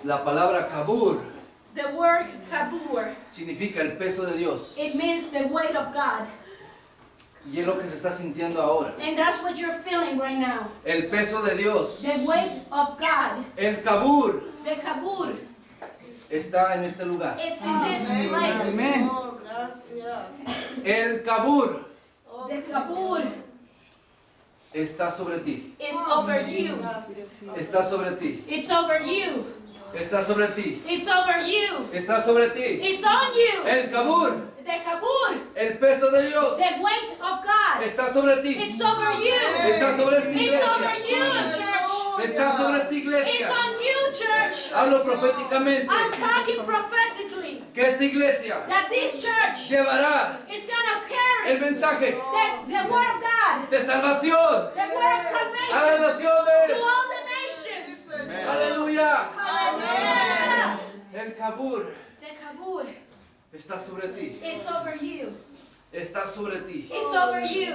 La palabra kabur The word kabur, significa el peso de Dios. it means the weight of God. Y es lo que se está sintiendo ahora. And that's what you're feeling right now. El peso de Dios. The weight of God. El kabur The kabur. está en este lugar. It's in this place. Amén. Oh, gracias. El kabur Oh, The kabur está sobre ti. is over you. gracias. Está sobre ti. It's over you. Está sobre ti. It's over you. Está sobre ti. It's on you. El kabur, The kabur. el peso de Dios, The weight of God. está sobre ti. It's over you. Está sobre esta It's over iglesia. you, church. Está sobre esta It's iglesia. on you, church. Hablo proféticamente I'm talking prophetically que esta iglesia that this church llevará is gonna carry el mensaje the word of God, de salvación the word of a las salvation to naciones. all the nations. Aleluya. Hallelujah. El kabur The kabur, está sobre ti. it's over you. Está sobre ti. It's over you.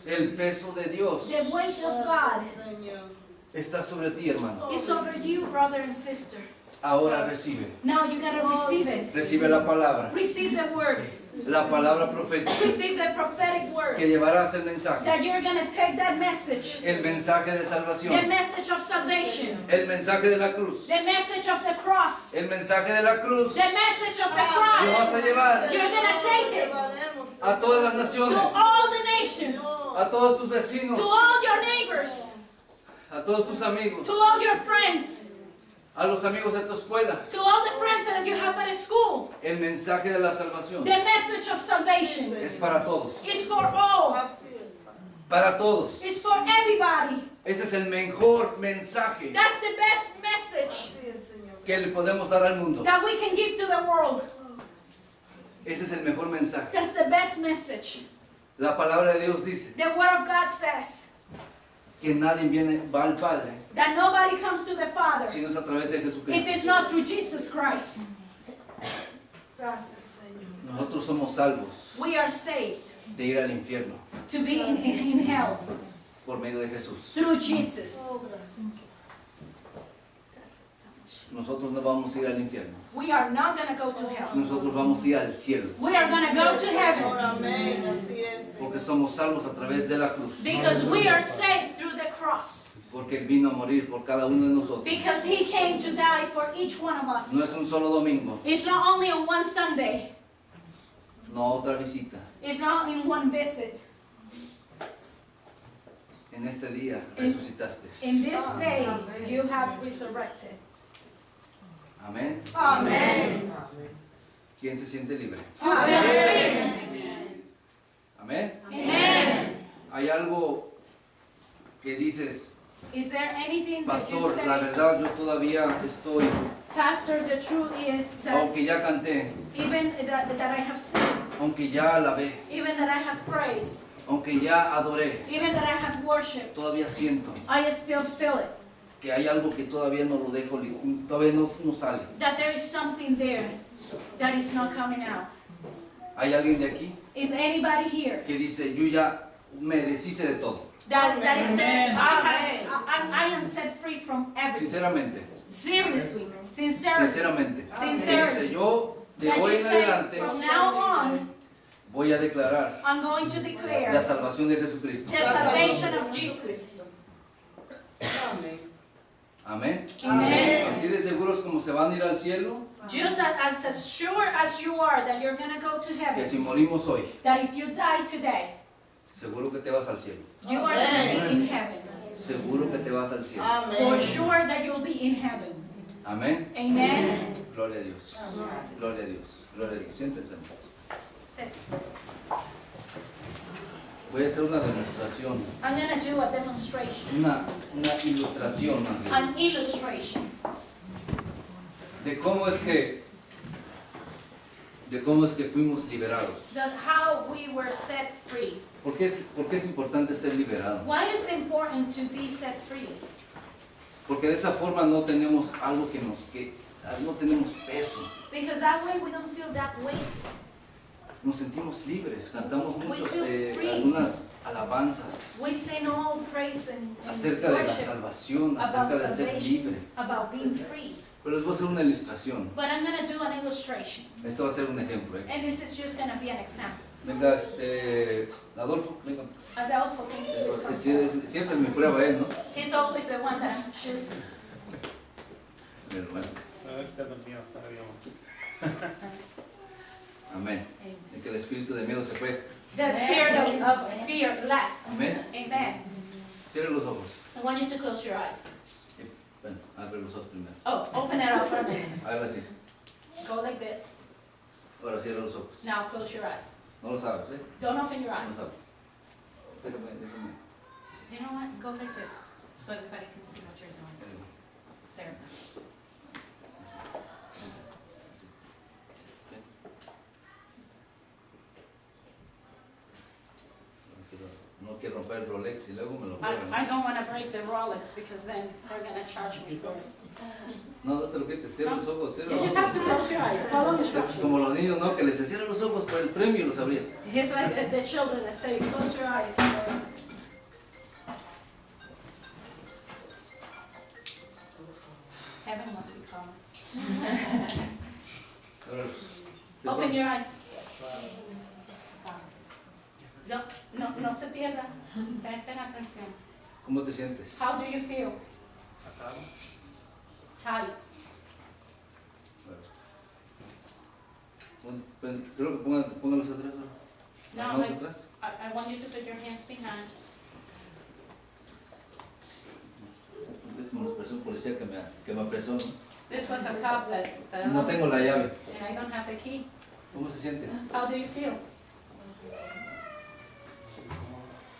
El peso de Dios The weight of God Señor. está sobre ti, hermano. is over you, brother and sister. Ahora recibe. Now you gotta receive it. Recibe la palabra. Receive the word. La palabra profética Receive the prophetic que word. llevarás el mensaje. That you're gonna take that message. El mensaje de The salvación. message of salvation. El mensaje de la cruz. The message of the cross. El mensaje de la cruz. The message of the Lo vas cross. a llevar You're gonna take it a todas las to naciones. all the nations. A todos tus vecinos. To all your neighbors. A todos tus amigos. To all your friends. A los amigos de tu escuela. To all the friends that you have at school. El mensaje de la salvación The message of salvation es para todos. is for all. Así es. Para todos. It's for everybody. Ese es el mejor mensaje That's the best message Así es, Señor. que le podemos dar al mundo. that we can give to the world. Ese es el mejor mensaje. That's the best message. La palabra de Dios dice The word of God says que nadie va al Padre that nobody comes to the Father si no es a través de if it's Jesucristo. not through Jesus Christ. Gracias, Señor. Nosotros somos salvos We are saved de ir al infierno to be in hell por medio de Jesús. through Jesus. Oh, gracias. Nosotros no vamos a ir al infierno. We are not going to go to hell. Nosotros vamos a ir al cielo We are going to go to Señor, heaven amén. Así es, porque Señor. somos salvos a través de la cruz. because we are saved through the cross. Porque Él vino a morir por cada uno de nosotros. Because he came to die for each one of No us. es un solo domingo, It's not only on one Sunday. no otra visita. It's not in one visit. En este día resucitaste. In this day, you have resurrected. Amén. Amén. ¿Quién se siente libre? Amen. Amén. Amen. Hay algo que dices, Is there anything that you pastor, la say, verdad yo todavía estoy, Pastor, the truth is that aunque ya canté, even that I have seen, aunque ya alabé, even that I have praised, aunque ya adoré, even that I have worshipped, todavía siento I still feel it. que hay algo que todavía no lo dejo, todavía no sale. That there is something there that is not coming out. Hay alguien de aquí Is anybody here que dice, yo ya me deshice de todo, that says, Amen. I am set free from everything? sinceramente, Seriously, sincerely. sinceramente. Que Sincerely. dice, yo de That hoy you en say, adelante from now on, voy a declarar I'm going to la declare salvación de Jesucristo. the salvation of Jesus. Amén. Amén. Amen. Así de seguros como se van a ir al cielo, Just as sure as you are that you're going to go to que heaven, si morimos hoy, that if you die today, seguro que te vas al cielo. you are going to be in heaven. Seguro que te vas al cielo. For Amén. sure that you'll be in heaven. Amén. Amen. Gloria a Dios. Gloria a Dios. Gloria a Dios. Siéntense. Voy a hacer una demostración, I'm going to do a demonstration, una ilustración más bien, an illustration de cómo es que fuimos liberados. that how we were set free. ¿Por qué es importante ser liberado? Why is it important to be set free? Porque de esa forma no tenemos algo no tenemos peso. Because that way we don't feel that weight. Nos sentimos libres, cantamos muchos, feel free. algunas alabanzas We sing all praise and acerca de la worship salvación, about acerca de ser salvation, libre. about being free. Pero les voy a hacer una ilustración. But I'm going to do an illustration, Esto va a ser un ejemplo. and this is just going to be an example. Venga, Adolfo, venga. Adolfo, can you please come? Siempre es mi prueba él, ¿no? He's always the one that I'm choosing. Mi hermano. Ahorita dormido, todavía más. Amén. Y que el espíritu de miedo se fue. The spirit of fear left. Amén. Amen. Cierre los ojos. I want you to close your eyes. Bueno, abre los ojos primero. Oh, open it up for a minute. Ahora sí. Go like this. Ahora cierra los ojos. Now close your eyes. No los abres, ¿eh? Don't open your No los eyes. abres. Déjame. You know what? Go like this so everybody can see what you're doing. There. Así. Así. Ok. No quiero romper el Rolex y luego me lo cobran. I don't want to break the Rolex because then they're going to charge me for it. No, no te lo quites. Cierra los ojos. Cierra You los just have to ojos. close your eyes. Follow Es como instructions. los niños, ¿no? Que les cierran los ojos por el premio y los abrías. It's like the children that say, close your eyes. Heaven must be calm. Ahora, Open your eyes. No se pierda. Presten atención. ¿Cómo te sientes? How do you feel? Atado. Tired. Creo que póngalos atrás ahora. Las No, manos like, atrás. I want you to put your hands behind. Es como una expresión policía que me apresó. This was a cop that No tengo la llave. and I don't have the key. ¿Cómo se siente? How do you feel?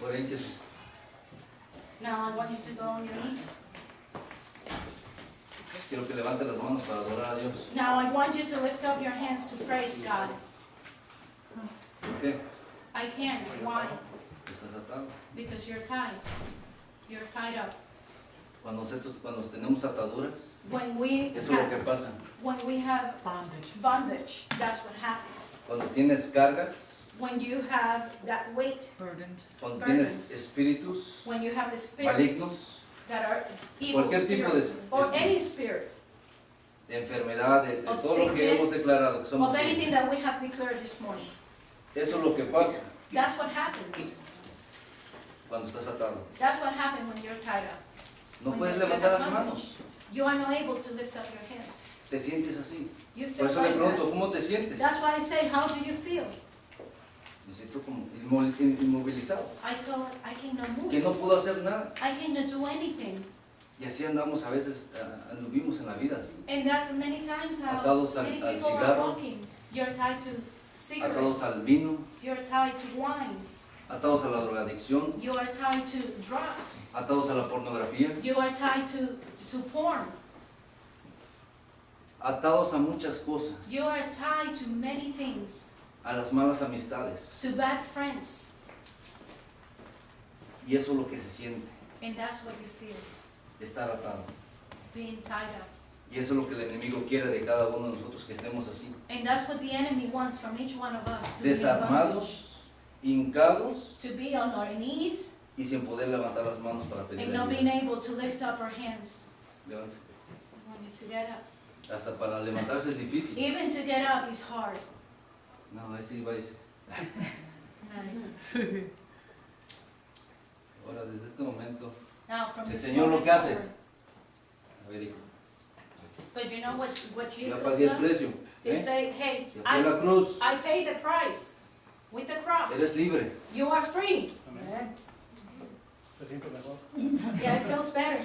Ahora hínquese. Now I want you to go on your knees. Quiero que levante las manos para adorar a Dios. Now I want you to lift up your hands to praise God. ¿Por qué? I can't. Why? Estás atado. Because you're tied. You're tied up. Cuando tenemos ataduras, When we eso es lo que pasa. have bondage, that's what happens. Cuando tienes cargas, When you have that weight, cuando Burdens. tienes espíritus when you have the spirits malignos, that are evil cualquier tipo de spirits, or any spirit, de enfermedad, de Of todo lo que hemos sickness, declarado que somos of anything libres. that we have declared this morning. Eso es lo que pasa That's what happens. cuando estás atado. That's what happens when you're tied up. No When puedes you're levantar las bondage. manos. You are not able to lift up your hands. Te sientes así. You Por feel eso le like pregunto, that. ¿cómo te sientes? That's why I say, how do you feel? Me siento como inmovilizado. I feel like I cannot move. Que no puedo hacer nada. I cannot do anything. Y así andamos a veces, anduvimos en la vida así. And that's many times how Atados many al people are cigarro. walking. You're tied to Atados cigarettes. al vino, You're tied to wine. atados a la drogadicción, You are tied to drugs. atados a la pornografía, You are tied to porn. atados a muchas cosas, You are tied to many things. a las malas amistades. To bad friends. Y eso es lo que se siente, And that's what you feel. estar atado. Being tied up. Y eso es lo que el enemigo quiere de cada uno de nosotros, que estemos así. And that's what the enemy wants from each one of us. To be in bondage. Desarmados, hincados To be on our knees y sin poder levantar las manos para pedir and not being ayuda. able to lift up our hands. Levántese. I want you to get up. Hasta para levantarse es difícil. Even to get up is hard. No, ahí sí va a decir. Ahora, desde este momento, Now from El this Señor lo moment que hace. forward. a ver, hijo, But you know what ya Jesus pagué el does? precio. He ¿eh? say, hey, Ya fue la cruz. I pay the price with the cross. Eres libre. You are free. Amén. ¿Se siente mejor? Yeah, it feels better.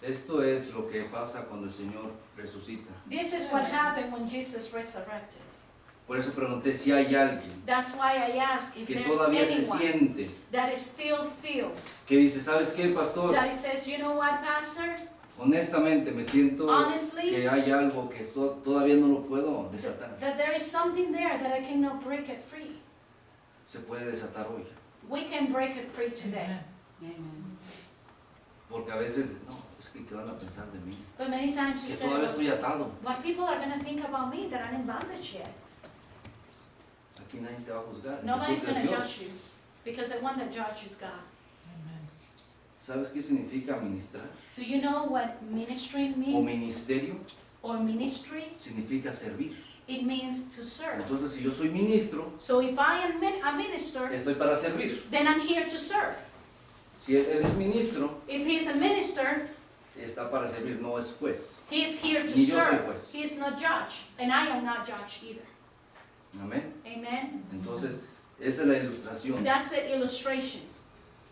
Esto es lo que pasa cuando el Señor resucita. This is what happened when Jesus resurrected. Por eso pregunté si hay alguien That's why I ask if que there's todavía se anyone siente, that still feels, que dice, ¿sabes qué, pastor? that he says, you know what, Pastor? Honestamente me siento Honestly, que hay algo que todavía no lo puedo desatar. that there is something there that I cannot break it free. Se puede desatar hoy. We can break it free today. Porque a veces, no, es que ¿qué van a pensar de mí? But many times you Que say, todavía estoy atado. what people are going to think about me that I'm in bondage yet? Aquí nadie te va a juzgar. el que Nobody's juzga going es to Dios. judge you. Because the one that judges is God. ¿Sabes qué significa ministrar? Do you know what ministry O means? ministerio Or ministry? significa servir. It means to serve. Entonces, si yo soy ministro, So if I am a minister, estoy para servir. then I'm here to serve. Si él es ministro, If he's a minister, está para servir, no es juez. he is here to Ni yo soy serve. juez. He is not judge. And I am not judge either. Amén. Amen? Entonces, esa es la ilustración That's the illustration.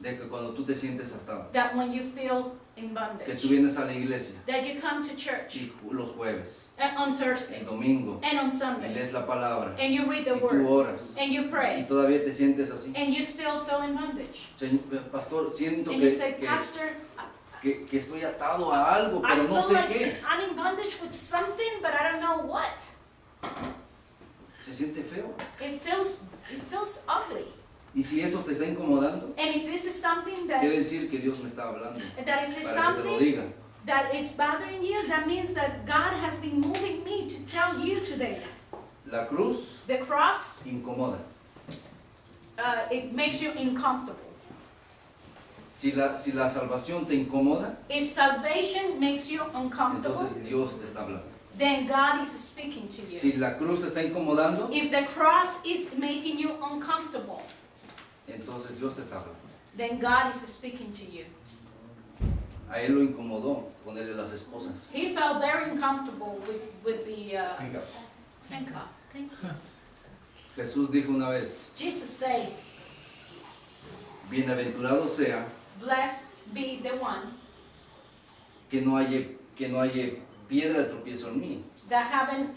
de que cuando tú te sientes atado, That when you feel in que bondage, tú vienes a la iglesia that you come to church y los jueves, on el Thursdays domingo, and on y Sunday, lees la palabra and you read the y tú word, oras and you y pray, todavía te sientes así. and you still feel in bondage. Pastor, siento And you say, que Pastor, estoy atado a algo, I pero no feel sé like qué. I'm in bondage with something, but I don't know what. Se siente feo. It feels ugly. Y si esto te está incomodando, And if this is something quiere that decir que Dios me está hablando if it's para que te lo something diga. that it's bothering you, that means that God has been moving me to tell you today. La cruz The cross, incomoda. it makes you uncomfortable. Si la salvación te incomoda, If salvation makes you uncomfortable, entonces Dios te está hablando. then God is speaking to you. Si la cruz te está incomodando, If the cross is making you uncomfortable, entonces Dios te está hablando. then God is speaking to you. A él lo incomodó ponerle las esposas. He felt very uncomfortable with the handcuff. Thank you. Jesús dijo una vez, Jesus said, bienaventurado sea blessed be the one que no haya piedra de tropiezo en mí. that haven't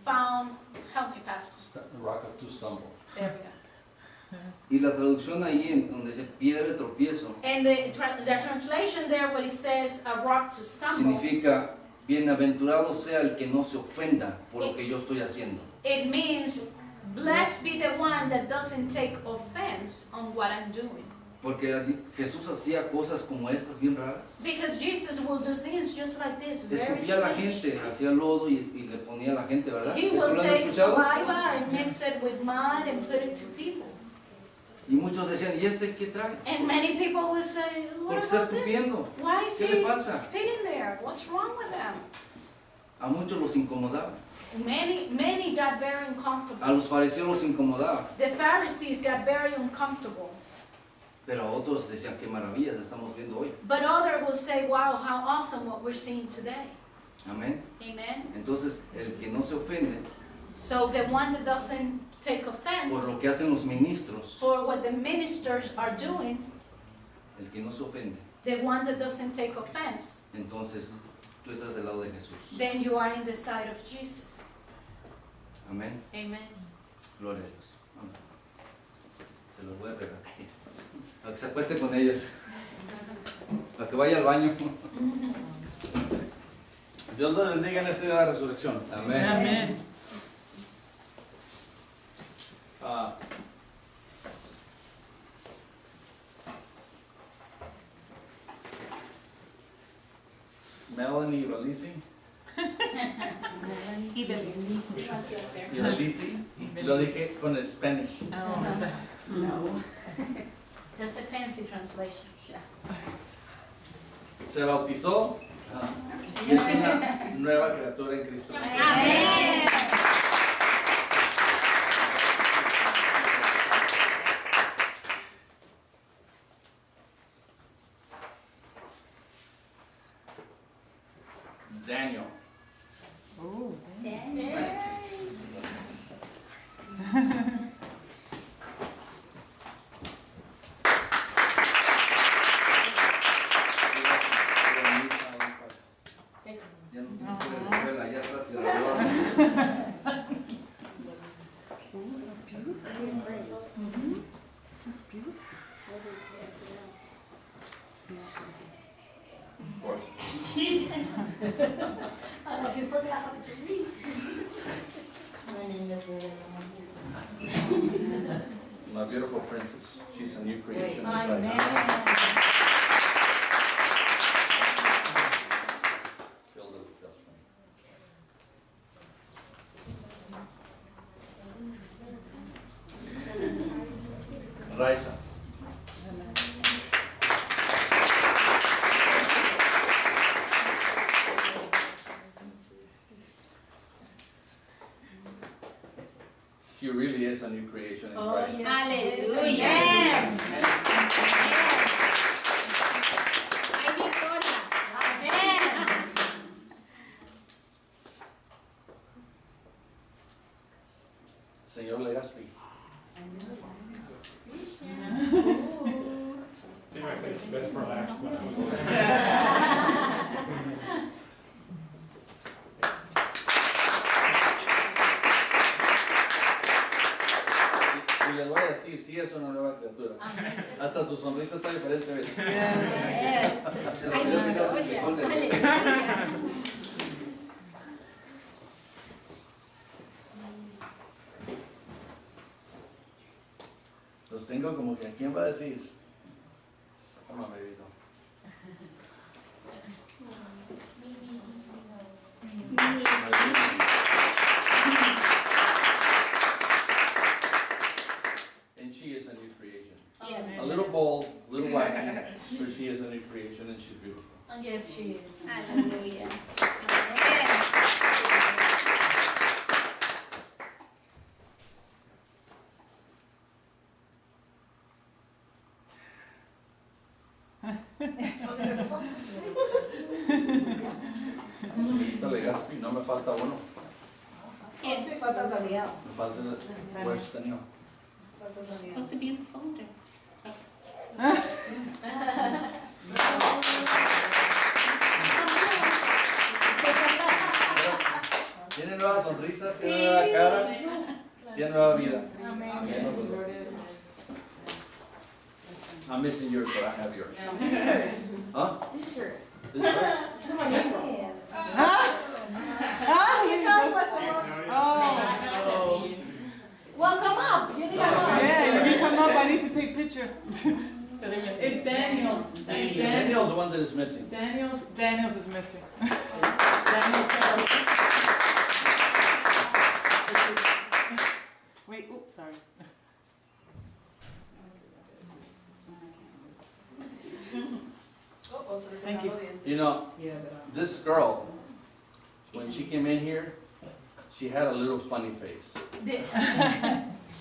found, help me, Pastor. The rock of to stumble. There we go. Y la traducción ahí en donde dice piedra de tropiezo And the translation there, where it says a rock to stumble, significa bienaventurado sea el que no se ofenda por lo que yo estoy haciendo. it means blessed be the one that doesn't take offense on what I'm doing. Porque Jesús hacía cosas como estas bien raras. Because Jesus will do things just like this, very Escupía a la strange. gente, hacía lodo y le ponía a la gente, ¿verdad? He ¿Eso will lo han take escuchado? saliva and mix it with mud and put it to people. Y muchos decían, ¿y este qué trae? And many people will say, ¿Por what qué está about this? escupiendo? Why is ¿Qué le he pasa? spitting there? What's wrong with them? A muchos los incomodaba. Many got very A uncomfortable. los fariseos los incomodaba. The Pharisees got very uncomfortable. Pero a otros decían, qué maravillas estamos viendo hoy. But others will say, wow, how awesome what we're seeing today. Amén. Amen. Entonces, el que no se ofende So the one that doesn't take por offense lo que hacen los ministros, for what the ministers are doing, el que no se ofende, the one that doesn't take offense, entonces tú estás del lado de Jesús. then you are in the side of Jesus. Amén. Amen. Gloria a Dios. Amén. Se los voy a regalar. Para que se acueste con ellas. Para que vaya al baño. Dios los bendiga en este día de resurrección. Amén. Amén. Ah, Melanie Valisi y Valisi, lo dije con el Spanish. No. That's the fancy translation. Se bautizó Ah, y es una nueva criatura en Cristo. Amen. Daniel. ya no tienes que ir a la escuela, ya estás graduado. You forgot how to read. My beautiful princess. She's a new creation. in Amen. Christ. Filled with just me. Raisa. She really is a new creation in Oh, Christ. yes. Aleluya. Amen. Hay victoria. Amen. Señor Legaspi. Sí, me sé, es best for last. Y les voy a decir, sí es una nueva criatura. Hasta su sonrisa está diferente. ¿Ves? Yes. Se Hay me olvidó quitarse el victoria. frijoles. Aleluya. Los tengo como que, ¿a quién va a decir? Toma, bebito. And she is a new creation. Yes. A little bold, a little wacky, but she is a new creation and she's beautiful. Yes, she is. Aleluya. Amén. Ahorita Legaspi, no me falta uno. Oh, sí, falta Daniel. Me falta el Where's Daniel? Falta Daniel. Supposed to be in the folder. Tiene nueva sonrisa, tiene nueva cara, tiene nueva vida. Amen. Amén. I'm missing yours, but I have yours. Huh? This is yours. You know it was a long- Well, come up. You need a hug. Yeah, you can come up. I need to take picture. It's Daniel's. Daniel's the one that is missing. Daniel's is missing. Wait, oops, sorry. Oh, se le Thank sacaron you. los dientes. You know, this girl, when she came in here, she had a little funny face.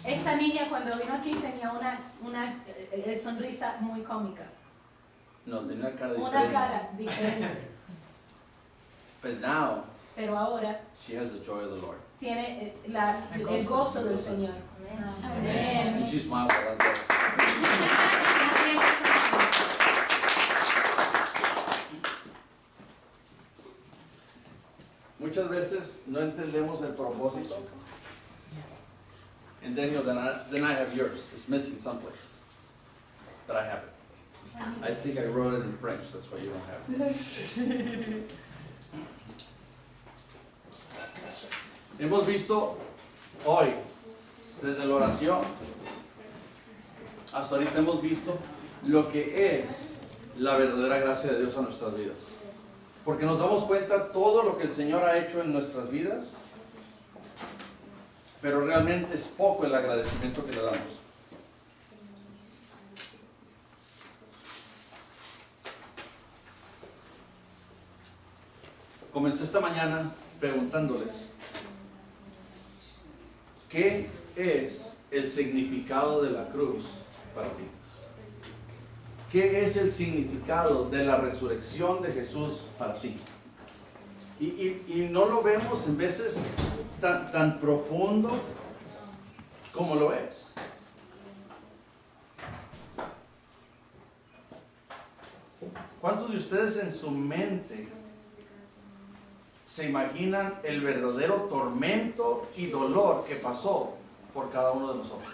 Esta niña cuando vino aquí tenía una sonrisa muy cómica. No, tenía una cara Una diferente. cara diferente. But now, Pero ahora she has the joy of the Lord. tiene el gozo del Señor. Amén. And she smiles a lot. Muchas veces no entendemos el propósito. And Daniel, then I have yours. It's missing someplace. But I have it. I think I wrote it in French, that's why you don't have it. Hemos visto hoy, desde la oración, hasta ahorita hemos visto lo que es la verdadera gracia de Dios a nuestras vidas. Porque nos damos cuenta todo lo que el Señor ha hecho en nuestras vidas, pero realmente es poco el agradecimiento que le damos. Comencé esta mañana preguntándoles, ¿qué es el significado de la cruz para ti? ¿Qué es el significado de la resurrección de Jesús para ti? Y no lo vemos en veces tan profundo como lo es. ¿Cuántos de ustedes en su mente se imaginan el verdadero tormento y dolor que pasó por cada uno de nosotros?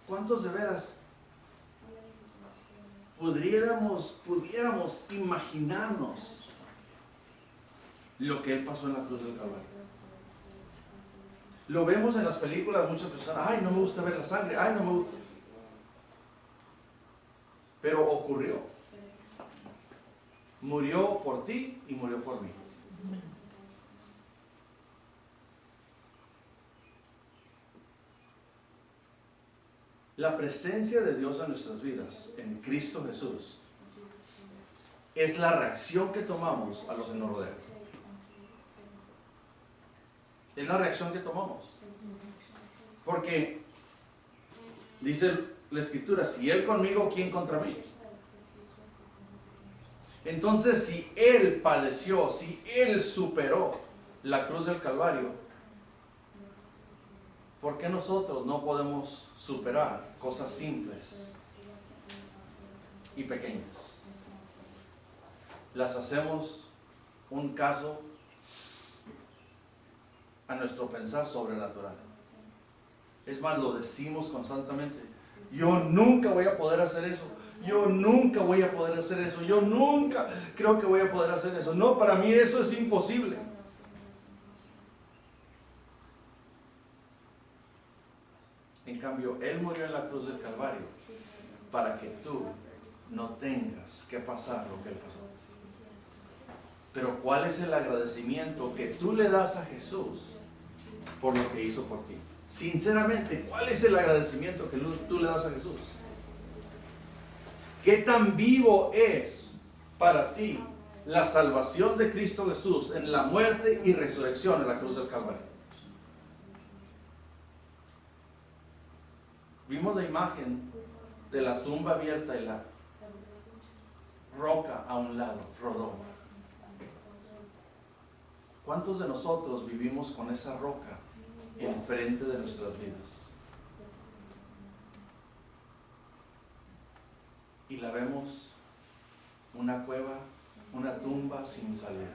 ¿Cuántos de veras pudiéramos imaginarnos lo que Él pasó en la cruz del Calvario? Lo vemos en las películas, muchas personas, ay, no me gusta ver la sangre, ay, no me gusta. Pero ocurrió. Murió por ti y murió por mí. La presencia de Dios en nuestras vidas, en Cristo Jesús, es la reacción que tomamos a los que nos rodean. Es la reacción que tomamos. Porque dice la Escritura, si Él conmigo, ¿quién contra mí? Entonces, si Él padeció, si Él superó la cruz del Calvario, ¿por qué nosotros no podemos superar cosas simples y pequeñas? Las hacemos un caso a nuestro pensar sobrenatural. Es más, lo decimos constantemente. Yo nunca voy a poder hacer eso. Yo nunca voy a poder hacer eso. Yo nunca creo que voy a poder hacer eso. No, para mí eso es imposible. En cambio, Él murió en la cruz del Calvario para que tú no tengas que pasar lo que Él pasó. Pero ¿cuál es el agradecimiento que tú le das a Jesús por lo que hizo por ti? Sinceramente, ¿cuál es el agradecimiento que tú le das a Jesús? ¿Qué tan vivo es para ti la salvación de Cristo Jesús en la muerte y resurrección en la cruz del Calvario? Vimos la imagen de la tumba abierta y la roca a un lado, rodó. ¿Cuántos de nosotros vivimos con esa roca enfrente de nuestras vidas? Y la vemos una cueva, una tumba sin salida.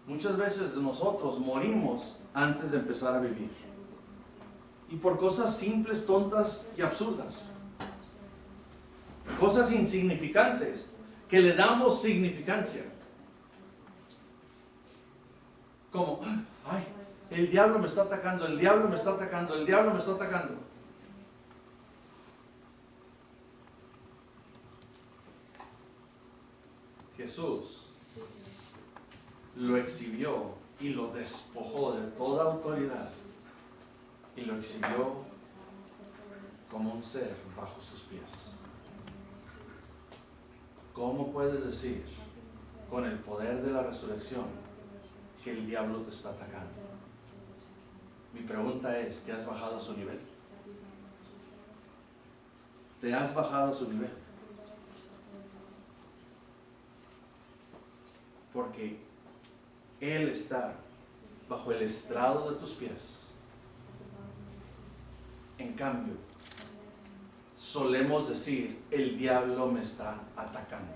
Muchas veces nosotros morimos antes de empezar a vivir. Y por cosas simples, tontas y absurdas. Cosas insignificantes que le damos significancia. Como, ay, el diablo me está atacando, el diablo me está atacando, el diablo me está atacando. Jesús lo exhibió y lo despojó de toda autoridad y lo exhibió como un ser bajo sus pies. ¿Cómo puedes decir con el poder de la resurrección que el diablo te está atacando? Mi pregunta es, ¿te has bajado a su nivel? ¿Te has bajado a su nivel? Porque Él está bajo el estrado de tus pies. En cambio, solemos decir, el diablo me está atacando.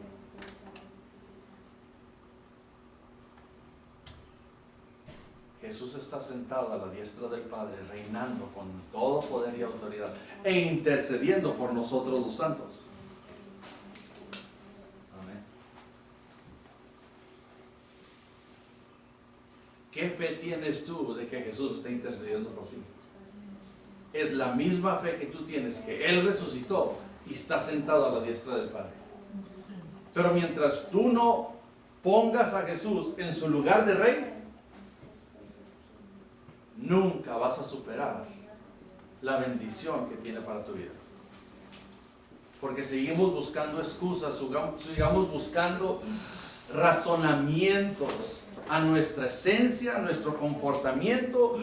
Jesús está sentado a la diestra del Padre, reinando con todo poder y autoridad e intercediendo por nosotros los santos. Amén. ¿Qué fe tienes tú de que Jesús está intercediendo por ti? Es la misma fe que tú tienes, que Él resucitó y está sentado a la diestra del Padre. Pero mientras tú no pongas a Jesús en su lugar de rey, nunca vas a superar la bendición que tiene para tu vida. Porque seguimos buscando excusas, sigamos buscando razonamientos a nuestra esencia, a nuestro comportamiento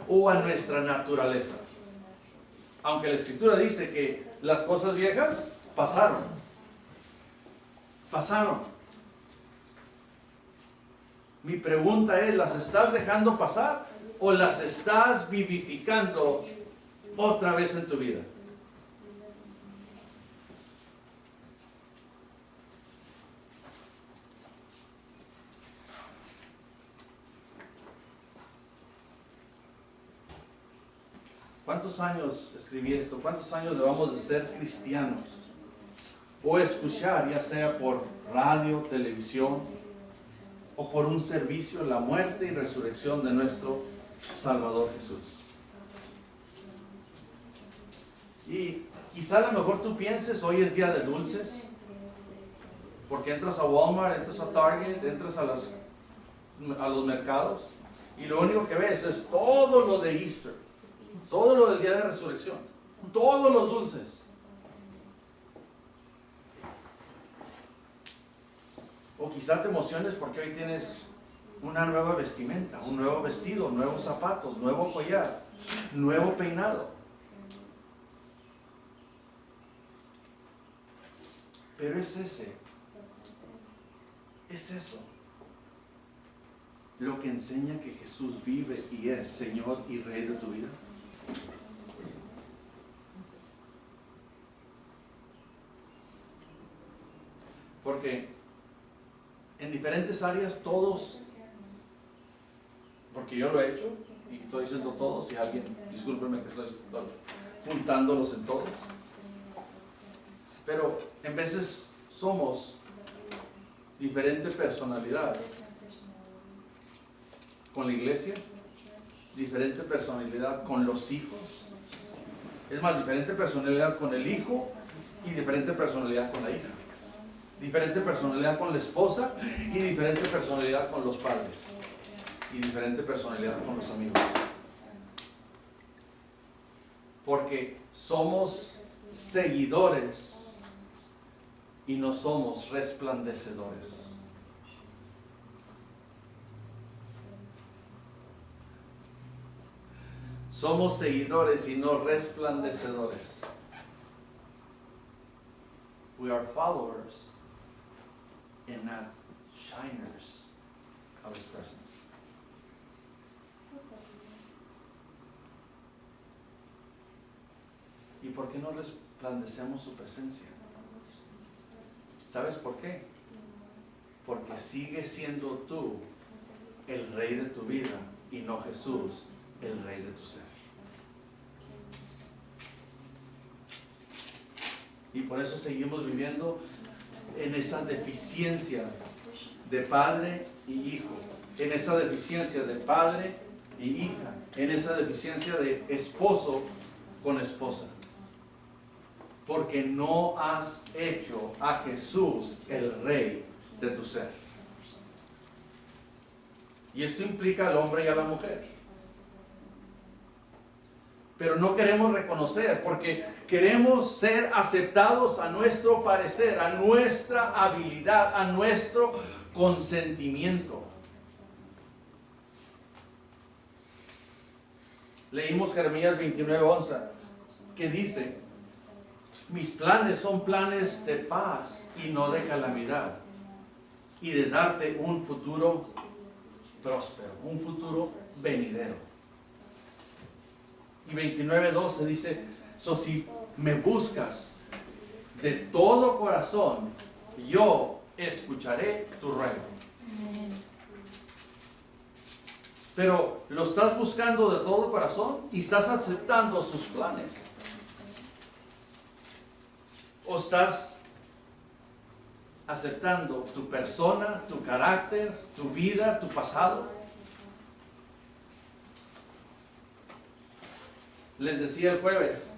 o a nuestra naturaleza. Aunque la Escritura dice que las cosas viejas pasaron. Mi pregunta es, ¿las estás dejando pasar o las estás vivificando otra vez en tu vida? ¿Cuántos años escribí esto? ¿Cuántos años debamos de ser cristianos? O escuchar, ya sea por radio, televisión, o por un servicio, la muerte y resurrección de nuestro Salvador Jesús. Y quizá a lo mejor tú pienses, hoy es día de dulces, porque entras a Walmart, entras a Target, entras a los mercados, y lo único que ves es todo lo de Easter, todo lo del día de resurrección, todos los dulces. O quizá te emociones porque hoy tienes una nueva vestimenta, un nuevo vestido, nuevos zapatos, nuevo collar, nuevo peinado. Pero es eso lo que enseña que Jesús vive y es Señor y Rey de tu vida. Porque en diferentes áreas todos, porque yo lo he hecho, y estoy diciendo todos, si alguien, discúlpenme que estoy juntándolos en todos, pero en veces somos diferente personalidad con la iglesia, diferente personalidad con los hijos, es más, diferente personalidad con el hijo y diferente personalidad con la hija, diferente personalidad con la esposa y diferente personalidad con los padres y diferente personalidad con los amigos, porque somos seguidores y no somos resplandecedores. Somos seguidores y no resplandecedores. We are followers and not shiners of His presence. ¿Y por qué no resplandecemos su presencia? ¿Sabes por qué? Porque sigue siendo tú el rey de tu vida y no Jesús el rey de tu ser. Y por eso seguimos viviendo en esa deficiencia de padre y hijo, en esa deficiencia de padre y hija, en esa deficiencia de esposo con esposa. Porque no has hecho a Jesús el rey de tu ser. Y esto implica al hombre y a la mujer. Pero no queremos reconocer porque queremos ser aceptados a nuestro parecer, a nuestra habilidad, a nuestro consentimiento. Leímos Jeremías 29:11, que dice: mis planes son planes de paz y no de calamidad, y de darte un futuro próspero, un futuro venidero. Y 29:12 dice: si me buscas de todo corazón, yo escucharé tu ruego. Pero lo estás buscando de todo corazón y estás aceptando sus planes. ¿O estás aceptando tu persona, tu carácter, tu vida, tu pasado? Les decía el jueves,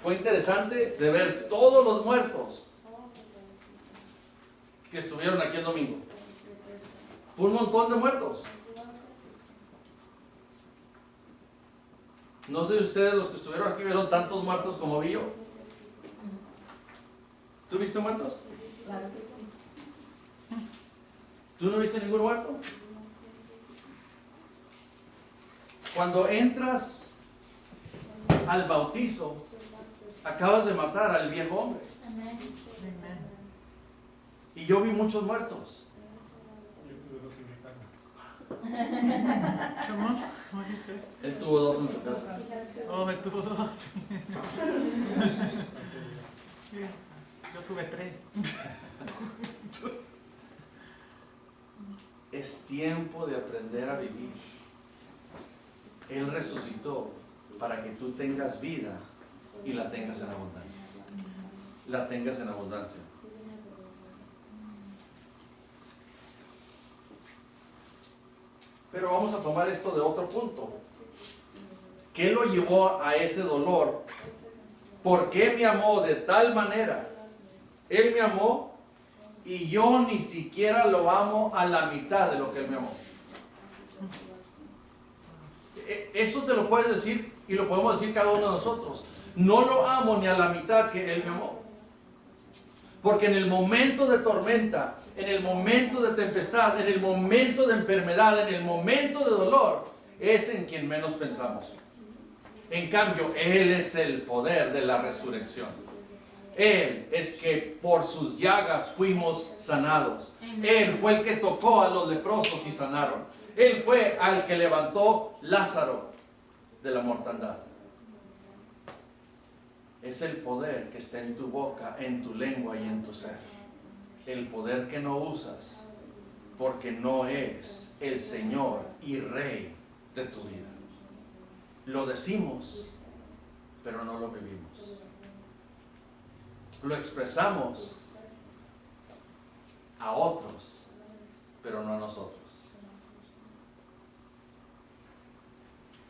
fue interesante de ver todos los muertos que estuvieron aquí el domingo. Fue un montón de muertos. No sé si ustedes, los que estuvieron aquí, vieron tantos muertos como vi yo. ¿Tú viste muertos? Claro que sí. ¿Tú no viste ningún muerto? Cuando entras al bautizo, acabas de matar al viejo hombre. Y yo vi muchos muertos. Yo tuve dos en mi casa. ¿Cómo? ¿Cómo dice? Él tuvo dos en su casa. Oh, él tuvo dos. Yo tuve 3. Es tiempo de aprender a vivir. Él resucitó para que tú tengas vida y la tengas en abundancia. La tengas en abundancia. Pero vamos a tomar esto de otro punto. ¿Qué lo llevó a ese dolor? ¿Por qué me amó de tal manera? Él me amó y yo ni siquiera lo amo a la mitad de lo que Él me amó. Eso te lo puedes decir y lo podemos decir cada uno de nosotros. No lo amo ni a la mitad que Él me amó. Porque en el momento de tormenta, en el momento de tempestad, en el momento de enfermedad, en el momento de dolor, es en quien menos pensamos. En cambio, Él es el poder de la resurrección. Él es que por sus llagas fuimos sanados. Él fue el que tocó a los leprosos y sanaron. Él fue al que levantó Lázaro de la mortandad. Es el poder que está en tu boca, en tu lengua y en tu ser. El poder que no usas porque no es el Señor y Rey de tu vida. Lo decimos, pero no lo vivimos. Lo expresamos a otros, pero no a nosotros.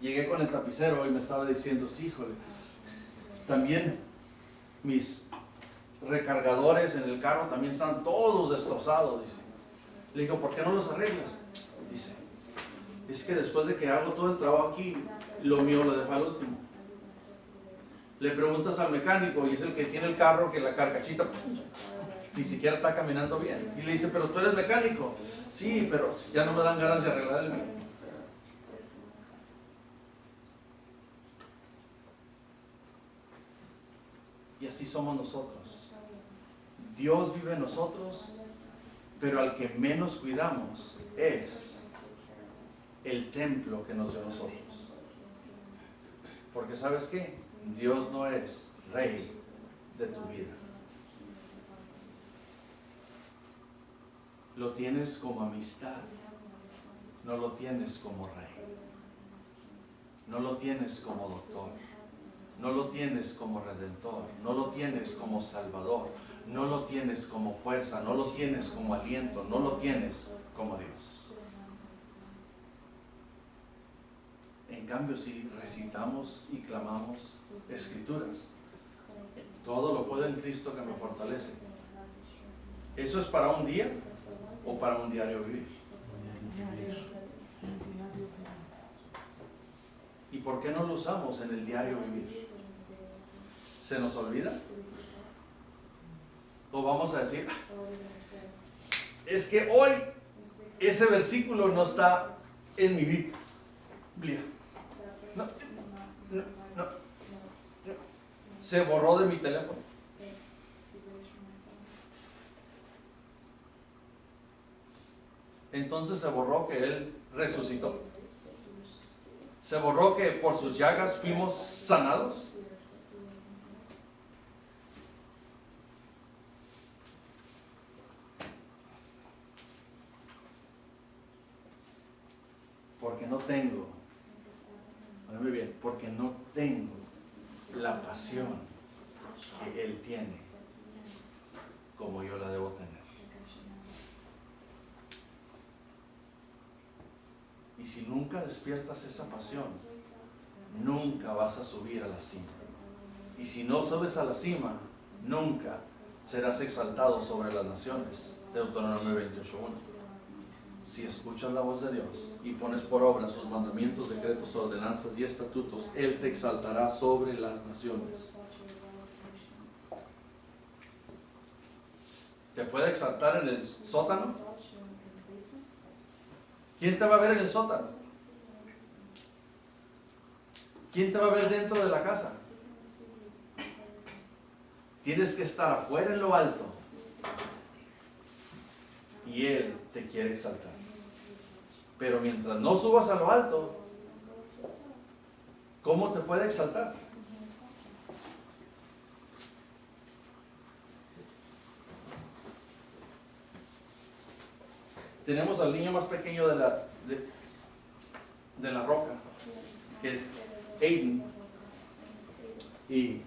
Llegué con el tapicero y me estaba diciendo, sí, híjole, también mis recargadores en el carro también están todos destrozados, dice. Le digo, ¿por qué no los arreglas? Dice, es que después de que hago todo el trabajo aquí, lo mío lo dejo al último. Le preguntas al mecánico y es el que tiene el carro que la carcachita ni siquiera está caminando bien. Y le dice, pero tú eres mecánico. Sí, pero ya no me dan ganas de arreglar el mío. Y así somos nosotros. Dios vive en nosotros, pero al que menos cuidamos es el templo que nos dio a nosotros. Porque ¿sabes qué? Dios no es rey de tu vida. Lo tienes como amistad, no lo tienes como rey. No lo tienes como doctor, no lo tienes como redentor, no lo tienes como salvador, no lo tienes como fuerza, no lo tienes como aliento, no lo tienes como Dios. En cambio, si recitamos y clamamos escrituras, todo lo puedo en Cristo que me fortalece. ¿Eso es para un día o para un diario vivir? ¿Y por qué no lo usamos en el diario vivir? ¿Se nos olvida? ¿O vamos a decir, es que hoy ese versículo no está en mi Biblia? No. Se borró de mi teléfono. Entonces se borró que Él resucitó. Se borró que por sus llagas fuimos sanados. Porque no tengo, óyeme bien, porque no tengo la pasión que Él tiene como yo la debo tener. Y si nunca despiertas esa pasión, nunca vas a subir a la cima. Y si no subes a la cima, nunca serás exaltado sobre las naciones. Deuteronomio 28:1. Si escuchas la voz de Dios y pones por obra sus mandamientos, decretos, ordenanzas y estatutos, Él te exaltará sobre las naciones. ¿Te puede exaltar en el sótano? ¿Quién te va a ver en el sótano? ¿Quién te va a ver dentro de la casa? Tienes que estar afuera en lo alto y Él te quiere exaltar. Pero mientras no subas a lo alto, ¿cómo te puede exaltar? Tenemos al niño más pequeño de la roca, que es Aiden. Y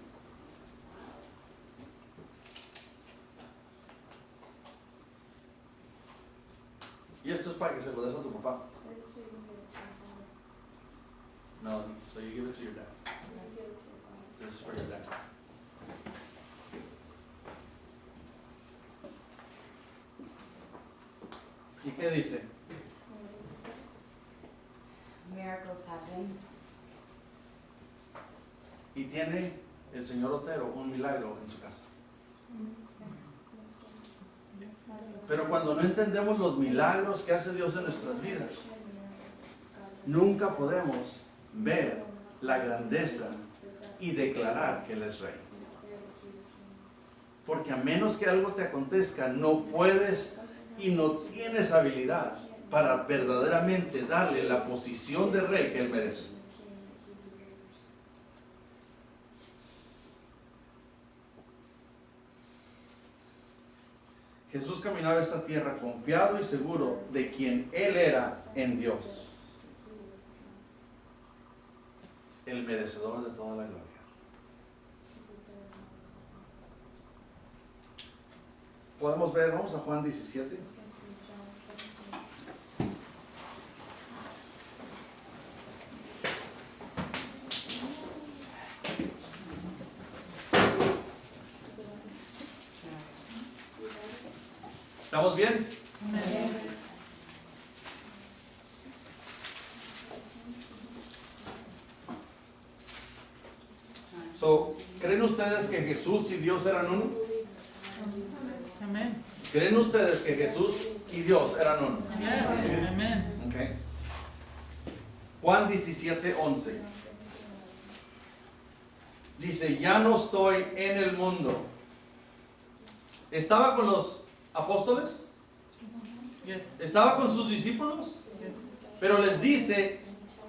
esto es para que se lo des a tu papá. No, so you give it to your dad. This is for your dad. ¿Y qué dice? Miracles happen. Y tiene el señor Otero un milagro en su casa. Pero cuando no entendemos los milagros que hace Dios en nuestras vidas, nunca podemos ver la grandeza y declarar que Él es Rey. Porque a menos que algo te acontezca, no puedes y no tienes habilidad para verdaderamente darle la posición de Rey que Él merece. Jesús caminaba esta tierra confiado y seguro de quien Él era en Dios, el merecedor de toda la gloria. Podemos ver, vamos a Juan 17. ¿Estamos bien? ¿Creen ustedes que Jesús y Dios eran uno? Amén. ¿Creen ustedes que Jesús y Dios eran uno? Yes. Amén. Okay. Juan 17:11 dice: ya no estoy en el mundo. ¿Estaba con los apóstoles? Yes. ¿Estaba con sus discípulos? Yes. Pero les dice: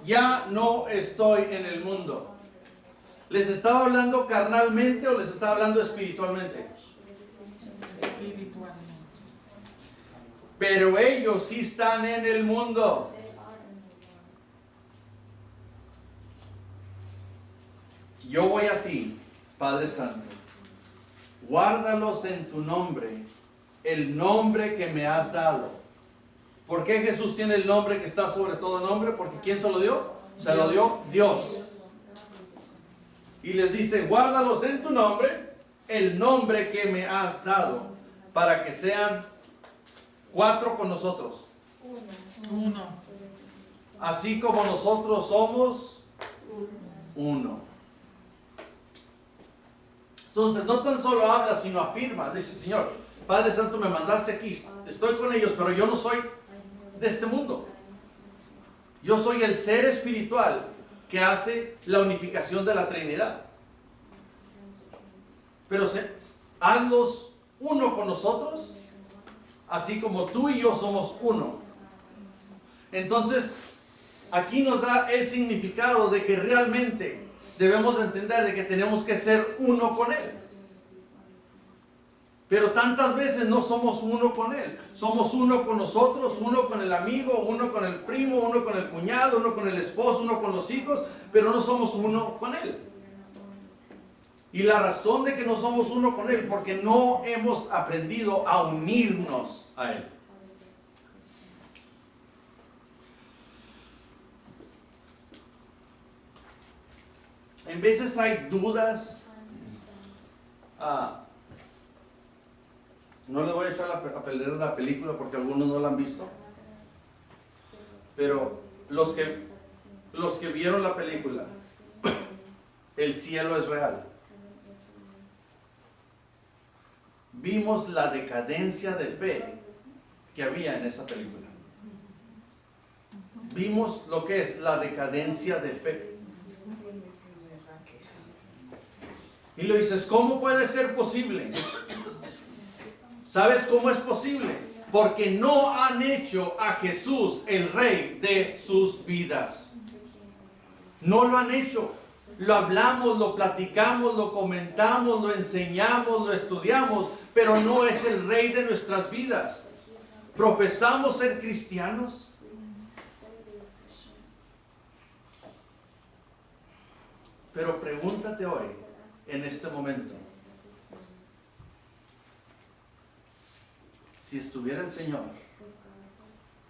ya no estoy en el mundo. ¿Les estaba hablando carnalmente o les estaba hablando espiritualmente? Espiritualmente. Pero ellos sí están en el mundo. Yo voy a ti, Padre Santo. Guárdalos en tu nombre, el nombre que me has dado. ¿Por qué Jesús tiene el nombre que está sobre todo nombre? Porque ¿quién se lo dio? Se lo dio Dios. Y les dice: guárdalos en tu nombre, el nombre que me has dado, para que sean 4 con nosotros. Uno. Así como nosotros somos uno. Entonces no tan solo habla, sino afirma. Dice: Señor, Padre Santo, me mandaste aquí, estoy con ellos, pero yo no soy de este mundo. Yo soy el ser espiritual que hace la unificación de la Trinidad. Pero hazlos uno con nosotros, así como tú y yo somos uno. Entonces, aquí nos da el significado de que realmente debemos entender de que tenemos que ser uno con Él. Pero tantas veces no somos uno con Él. Somos uno con nosotros, uno con el amigo, uno con el primo, uno con el cuñado, uno con el esposo, uno con los hijos, pero no somos uno con Él. Y la razón de que no somos uno con Él, porque no hemos aprendido a unirnos a Él. En veces hay dudas. No les voy a echar a perder la película porque algunos no la han visto. Pero los que vieron la película, El cielo es real. Vimos la decadencia de fe que había en esa película. Vimos lo que es la decadencia de fe. Y lo dices: ¿cómo puede ser posible? ¿Sabes cómo es posible? Porque no han hecho a Jesús el Rey de sus vidas. No lo han hecho. Lo hablamos, lo platicamos, lo comentamos, lo enseñamos, lo estudiamos, pero no es el Rey de nuestras vidas. ¿Profesamos ser cristianos? Pero pregúntate hoy, en este momento, si estuviera el Señor,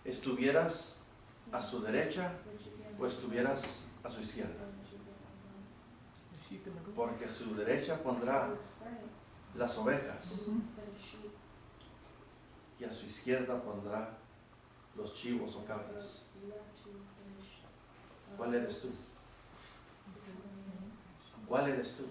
¿estuvieras a su derecha o estuvieras a su izquierda? Porque a su derecha pondrá las ovejas y a su izquierda pondrá los chivos o cabras. ¿Cuál eres tú? ¿Cuál eres tú?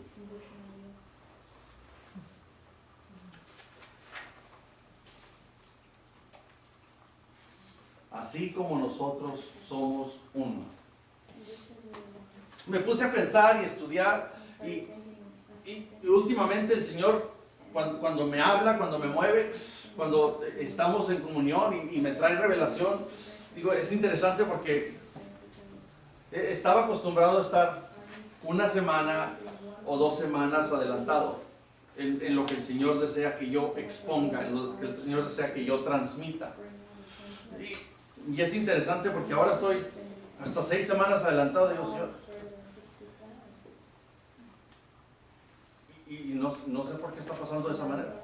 así como nosotros somos uno. Me puse a pensar y estudiar y últimamente el Señor cuando me habla, cuando me mueve, cuando estamos en comunión y me trae revelación, digo, es interesante porque estaba acostumbrado a estar una semana o 2 semanas adelantado en lo que el Señor desea que yo exponga, en lo que el Señor desea que yo transmita. Y es interesante porque ahora estoy hasta 6 semanas adelantado, digo, Señor. Y no sé por qué está pasando de esa manera.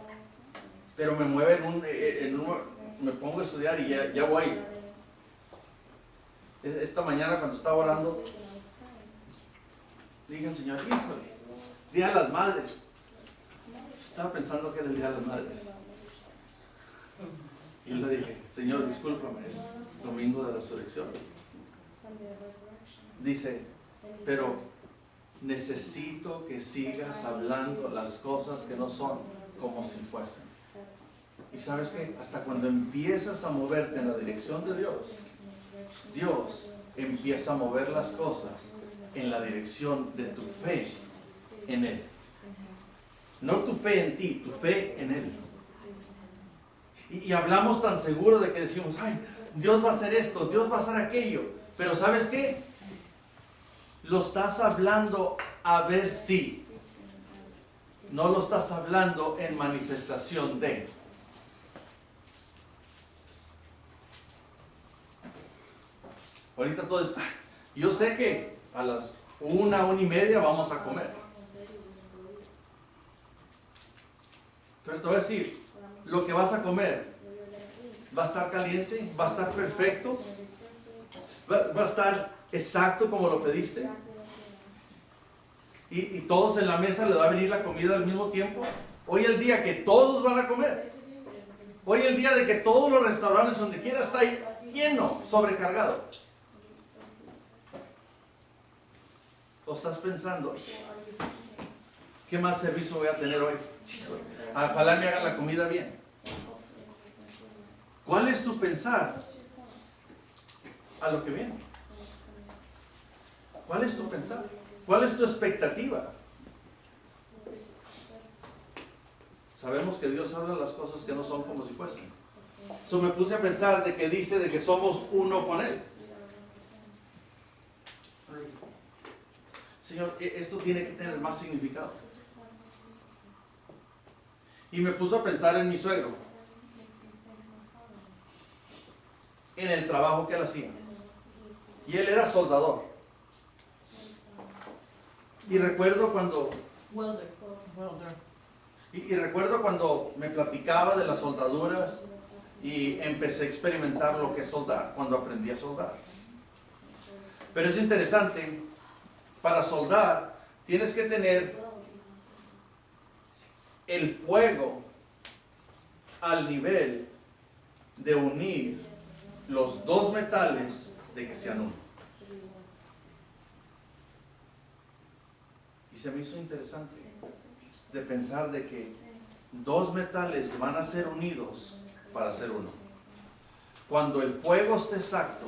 Pero me mueve me pongo a estudiar y ya voy. Esta mañana cuando estaba orando, dije al Señor, híjole, Día de las Madres. Estaba pensando que era el Día de las Madres. Y le dije, Señor, discúlpame, es Domingo de Resurrección. Dice, pero necesito que sigas hablando las cosas que no son como si fuesen. Y sabes que hasta cuando empiezas a moverte en la dirección de Dios, Dios empieza a mover las cosas en la dirección de tu fe en Él. No tu fe en ti, tu fe en Él. Y hablamos tan seguro de que decimos, ay, Dios va a hacer esto, Dios va a hacer aquello. Pero ¿sabes qué? Lo estás hablando a ver si. No lo estás hablando en manifestación de. Ahorita todo es, yo sé que a las 1:30 vamos a comer. Pero te voy a decir, lo que vas a comer va a estar caliente, va a estar perfecto, va a estar exacto como lo pediste. Y todos en la mesa les va a venir la comida al mismo tiempo. Hoy el día que todos van a comer. Hoy el día de que todos los restaurantes donde quiera está lleno, sobrecargado. ¿O estás pensando, qué mal servicio voy a tener hoy? Ojalá me hagan la comida bien. ¿Cuál es tu pensar a lo que viene? ¿Cuál es tu pensar? ¿Cuál es tu expectativa? Sabemos que Dios habla las cosas que no son como si fuesen. Me puse a pensar de que dice de que somos uno con Él. Señor, esto tiene que tener más significado. Y me puso a pensar en mi suegro, en el trabajo que él hacía. Y él era soldador. Y recuerdo cuando recuerdo cuando me platicaba de las soldaduras y empecé a experimentar lo que es soldar, cuando aprendí a soldar. Pero es interesante, para soldar tienes que tener el fuego al nivel de unir los 2 metales de que sean uno. Y se me hizo interesante de pensar de que 2 metales van a ser unidos para ser uno. Cuando el fuego esté exacto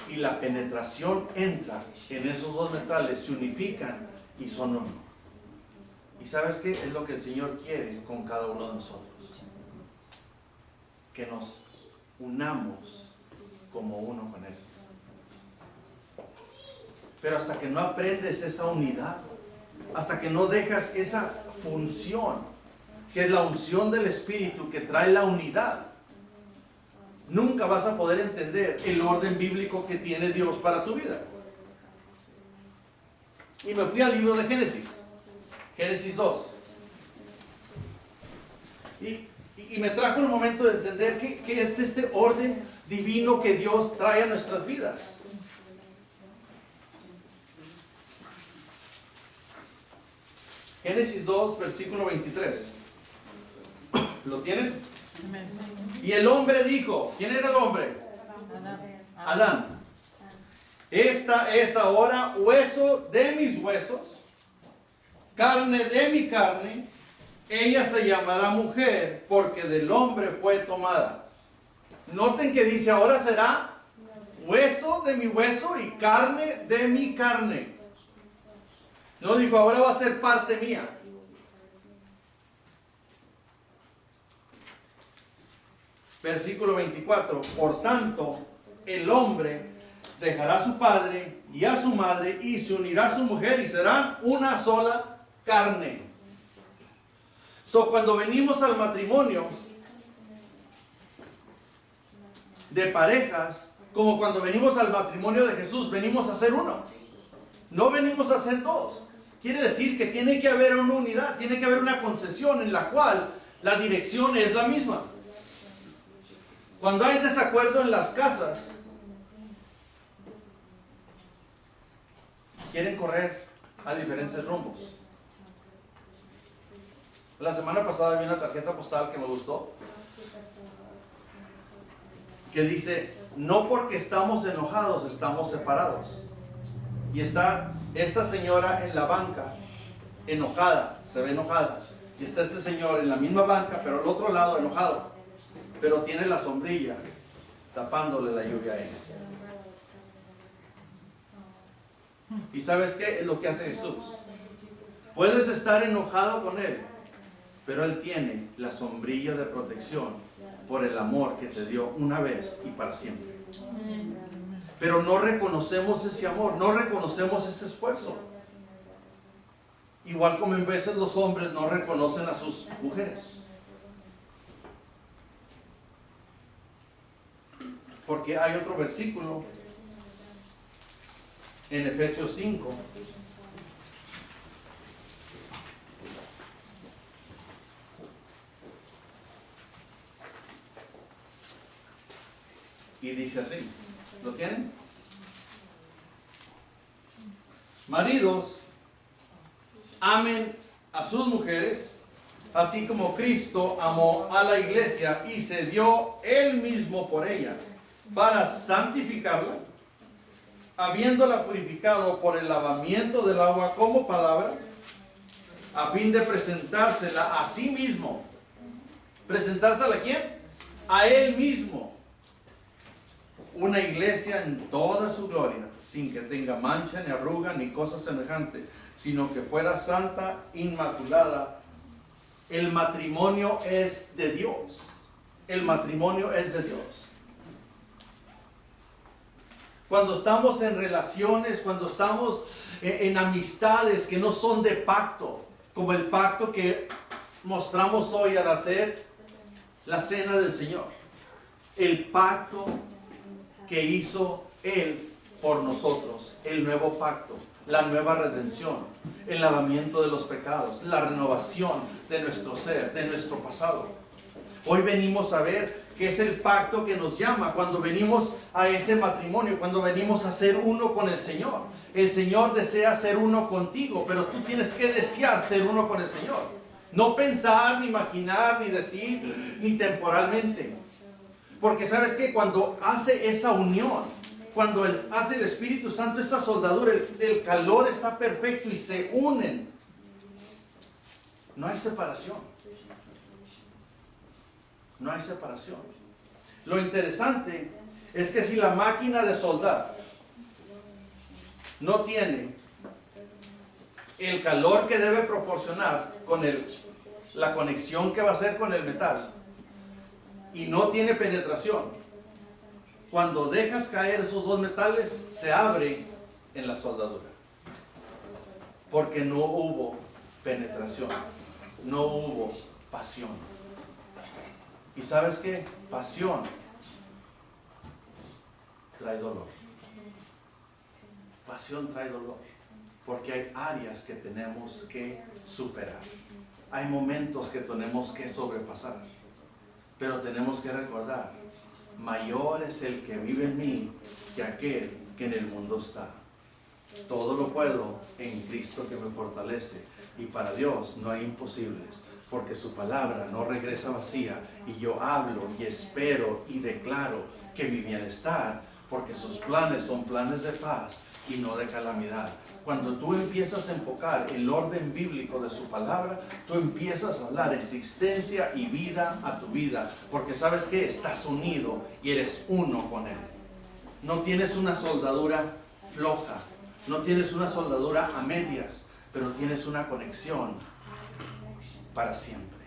y la penetración entra en esos 2 metales, se unifican y son uno. ¿Y sabes qué? Es lo que el Señor quiere con cada uno de nosotros. Que nos unamos como uno con Él. Pero hasta que no aprendes esa unidad, hasta que no dejas esa función, que es la unción del Espíritu que trae la unidad, nunca vas a poder entender el orden bíblico que tiene Dios para tu vida. Y me fui al libro de Génesis 2. Y me trajo el momento de entender que este orden divino que Dios trae a nuestras vidas. Génesis 2, versículo 23. ¿Lo tienen? Amén. Y el hombre dijo, ¿quién era el hombre? Adán. Esta es ahora hueso de mis huesos, carne de mi carne. Ella se llamará mujer porque del hombre fue tomada. Noten que dice, ahora será hueso de mi hueso y carne de mi carne. No dijo, ahora va a ser parte mía. Versículo 24. Por tanto, el hombre dejará a su padre y a su madre y se unirá a su mujer y serán una sola carne. Cuando venimos al matrimonio de parejas, como cuando venimos al matrimonio de Jesús, venimos a ser uno. No venimos a ser dos. Quiere decir que tiene que haber una unidad, tiene que haber una concesión en la cual la dirección es la misma. Cuando hay desacuerdo en las casas, quieren correr a diferentes rumbos. La semana pasada vi una tarjeta postal que me gustó, que dice, no porque estamos enojados, estamos separados. Y está esta señora en la banca, enojada, se ve enojada. Y está este señor en la misma banca, pero al otro lado enojado. Pero tiene la sombrilla tapándole la lluvia a él. ¿Y sabes qué? Es lo que hace Jesús. Puedes estar enojado con Él, pero Él tiene la sombrilla de protección por el amor que te dio una vez y para siempre. Pero no reconocemos ese amor, no reconocemos ese esfuerzo. Igual como en veces los hombres no reconocen a sus mujeres. Porque hay otro versículo en Efesios 5. Y dice así, ¿lo tienen? Maridos, amen a sus mujeres, así como Cristo amó a la iglesia y se dio Él mismo por ella, para santificarla, habiéndola purificado por el lavamiento del agua como palabra, a fin de presentársela a sí mismo. ¿Presentársela a quién? A Él mismo. Una iglesia en toda su gloria, sin que tenga mancha, ni arruga, ni cosa semejante, sino que fuera santa, inmaculada. El matrimonio es de Dios. El matrimonio es de Dios. Cuando estamos en relaciones, cuando estamos en amistades que no son de pacto, como el pacto que mostramos hoy al hacer la cena del Señor. El pacto que hizo Él por nosotros, el nuevo pacto, la nueva redención, el lavamiento de los pecados, la renovación de nuestro ser, de nuestro pasado. Hoy venimos a ver que es el pacto que nos llama cuando venimos a ese matrimonio, cuando venimos a ser uno con el Señor. El Señor desea ser uno contigo, pero tú tienes que desear ser uno con el Señor. No pensar, ni imaginar, ni decir, ni temporalmente. Porque sabes que cuando hace esa unión, cuando hace el Espíritu Santo esa soldadura, el calor está perfecto y se unen. No hay separación. No hay separación. Lo interesante es que si la máquina de soldar no tiene el calor que debe proporcionar con la conexión que va a hacer con el metal y no tiene penetración, cuando dejas caer esos dos metales se abre en la soldadura, porque no hubo penetración, no hubo pasión. ¿Y sabes qué? Pasión trae dolor. Pasión trae dolor. Porque hay áreas que tenemos que superar. Hay momentos que tenemos que sobrepasar. Pero tenemos que recordar, mayor es el que vive en mí que aquel que en el mundo está. Todo lo puedo en Cristo que me fortalece. Y para Dios no hay imposibles. Porque su palabra no regresa vacía y yo hablo y espero y declaro que mi bienestar, porque sus planes son planes de paz y no de calamidad. Cuando tú empiezas a enfocar el orden bíblico de su palabra, tú empiezas a hablar existencia y vida a tu vida, porque sabes que estás unido y eres uno con Él. No tienes una soldadura floja, no tienes una soldadura a medias, pero tienes una conexión para siempre.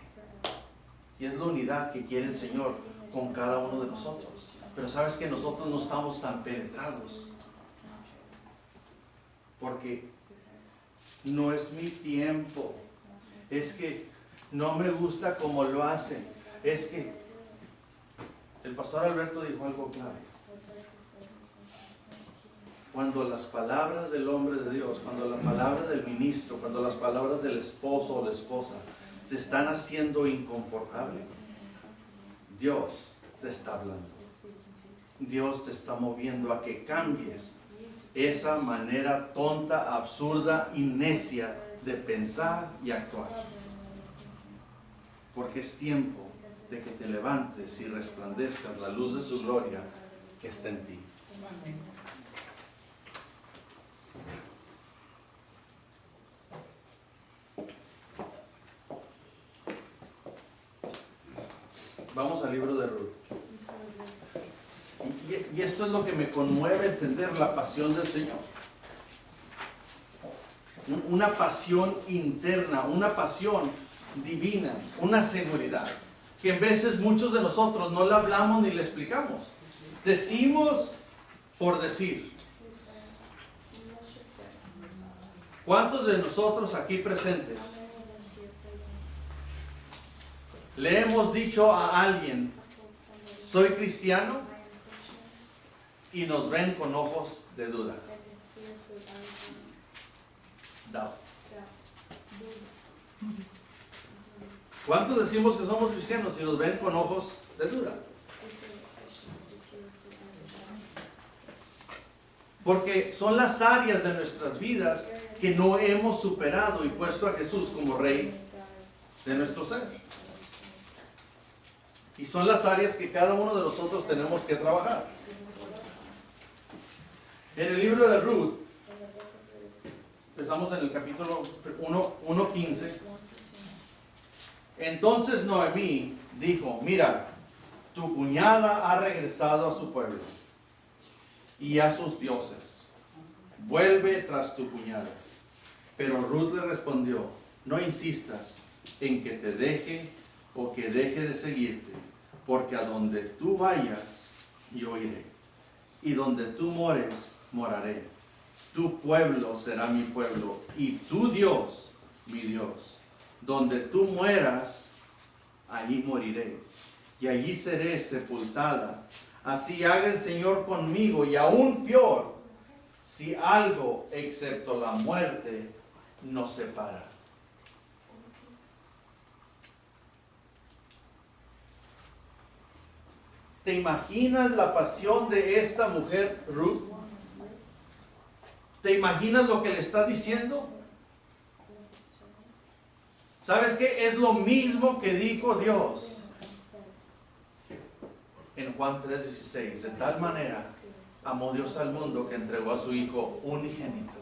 Y es la unidad que quiere el Señor con cada uno de nosotros. Pero sabes que nosotros no estamos tan penetrados, porque no es mi tiempo, es que no me gusta como lo hacen, es que el pastor Alberto dijo algo clave. Cuando las palabras del hombre de Dios, cuando las palabras del ministro, cuando las palabras del esposo o la esposa te están haciendo inconfortable, Dios te está hablando. Dios te está moviendo a que cambies esa manera tonta, absurda y necia de pensar y actuar. Porque es tiempo de que te levantes y resplandezcas la luz de su gloria que está en ti. Vamos al libro de Ruth. Y esto es lo que me conmueve, entender la pasión del Señor. Una pasión interna, una pasión divina, una seguridad, que en veces muchos de nosotros no la hablamos ni la explicamos. Decimos por decir. ¿Cuántos de nosotros aquí presentes le hemos dicho a alguien, soy cristiano, y nos ven con ojos de duda? Doubt. ¿Cuántos decimos que somos cristianos y nos ven con ojos de duda? Porque son las áreas de nuestras vidas que no hemos superado y puesto a Jesús como Rey de nuestro ser. Y son las áreas que cada uno de nosotros tenemos que trabajar. En el libro de Ruth, empezamos en el capítulo 1:15. Entonces Noemí dijo, mira, tu cuñada ha regresado a su pueblo y a sus dioses. Vuelve tras tu cuñada. Pero Ruth le respondió, no insistas en que te deje o que deje de seguirte, porque a donde tú vayas, yo iré, y donde tú mores, moraré. Tu pueblo será mi pueblo, y tu Dios, mi Dios. Donde tú mueras, allí moriré, y allí seré sepultada. Así haga el Señor conmigo, y aún peor, si algo excepto la muerte nos separa. ¿Te imaginas la pasión de esta mujer, Ruth? ¿Te imaginas lo que le está diciendo? ¿Sabes qué? Es lo mismo que dijo Dios en Juan 3:16. De tal manera amó Dios al mundo que entregó a su Hijo unigénito.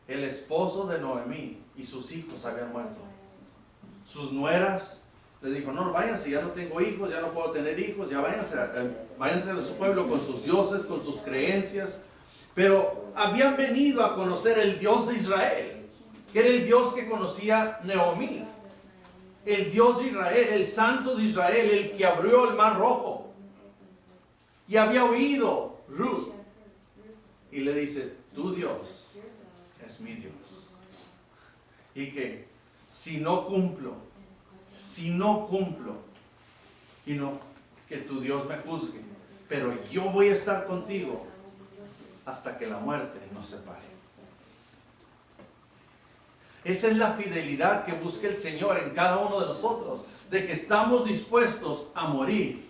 El esposo de Noemí y sus hijos habían muerto. Sus nueras le dijo, no, váyanse, ya no tengo hijos, ya no puedo tener hijos, ya váyanse a su pueblo con sus dioses, con sus creencias. Pero habían venido a conocer el Dios de Israel, que era el Dios que conocía Noemí. El Dios de Israel, el Santo de Israel, el que abrió el Mar Rojo. Y había oído Ruth. Y le dice, tu Dios es mi Dios. Y que si no cumplo, y no que tu Dios me juzgue, pero yo voy a estar contigo hasta que la muerte nos separe. Esa es la fidelidad que busca el Señor en cada uno de nosotros, de que estamos dispuestos a morir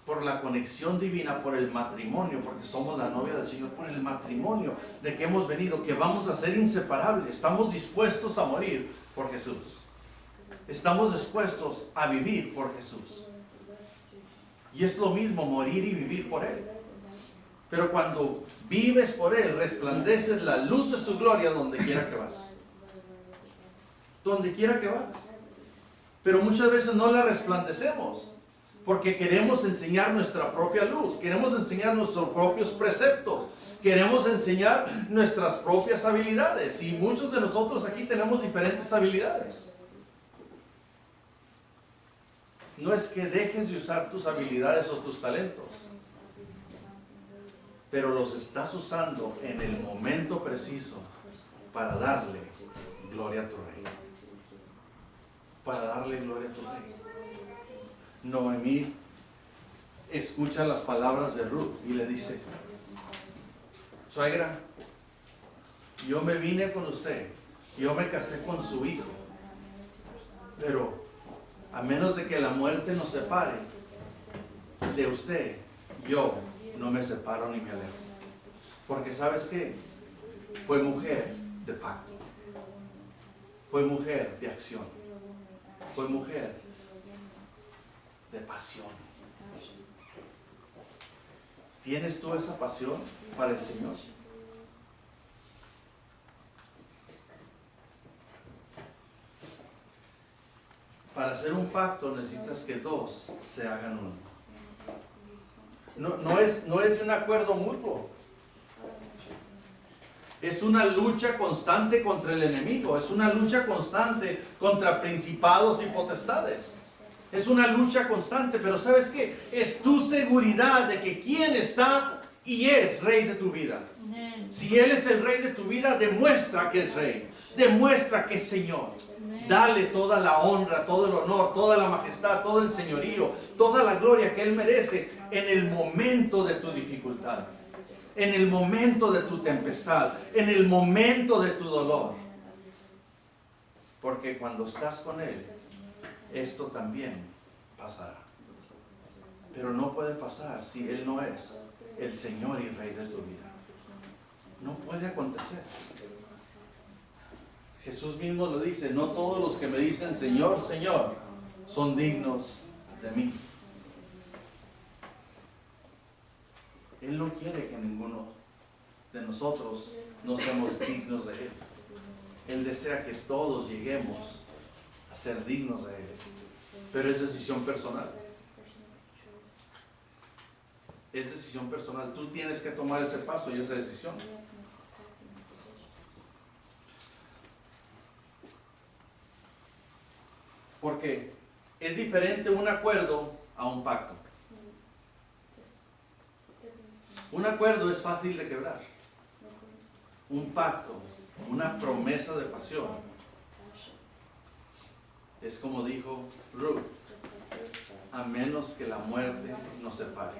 por la conexión divina, por el matrimonio, porque somos la novia del Señor, por el matrimonio de que hemos venido, que vamos a ser inseparables. Estamos dispuestos a morir por Jesús. Estamos dispuestos a vivir por Jesús. Y es lo mismo morir y vivir por Él. Pero cuando vives por Él, resplandeces la luz de su gloria donde quiera que vas. Donde quiera que vas. Pero muchas veces no la resplandecemos, Porque queremos enseñar nuestra propia luz, queremos enseñar nuestros propios preceptos, queremos enseñar nuestras propias habilidades. Y muchos de nosotros aquí tenemos diferentes habilidades. No es que dejes de usar tus habilidades o tus talentos, pero los estás usando en el momento preciso para darle gloria a tu Rey. Para darle gloria a tu Rey. Noemí escucha las palabras de Ruth y le dice: suegra, yo me vine con usted, yo me casé con su hijo, pero a menos de que la muerte nos separe de usted, yo no me separo ni me alejo. Porque ¿sabes qué? Fue mujer de pacto, fue mujer de acción, fue mujer de pasión. ¿Tienes tú esa pasión para el Señor? Para hacer un pacto necesitas que dos se hagan uno. No es de un acuerdo mutuo. Es una lucha constante contra el enemigo. Es una lucha constante contra principados y potestades. Es una lucha constante, pero ¿sabes qué? Es tu seguridad de que quién está y es rey de tu vida. Si Él es el rey de tu vida, demuestra que es rey. Demuestra que es Señor. Dale toda la honra, todo el honor, toda la majestad, todo el señorío, toda la gloria que Él merece en el momento de tu dificultad, en el momento de tu tempestad, en el momento de tu dolor. Porque cuando estás con Él, esto también pasará. Pero no puede pasar si Él no es el Señor y Rey de tu vida. No puede acontecer. Jesús mismo lo dice: no todos los que me dicen Señor, Señor, son dignos de mí. Él no quiere que ninguno de nosotros no seamos dignos de Él. Él desea que todos lleguemos a ser dignos de Él. Pero es decisión personal. Es decisión personal. Tú tienes que tomar ese paso y esa decisión. Porque es diferente un acuerdo a un pacto. Un acuerdo es fácil de quebrar. Un pacto, una promesa de pasión, es como dijo Ruth: a menos que la muerte nos separe.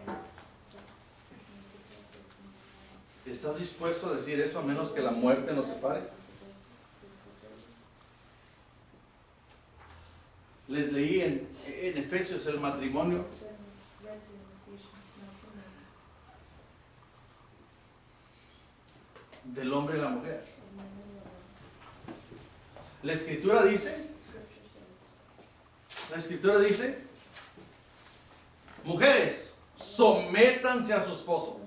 ¿Estás dispuesto a decir eso? A menos que la muerte nos separe. Les leí en Efesios el matrimonio. Del hombre y la mujer. La escritura dice, mujeres, sométanse a su esposo.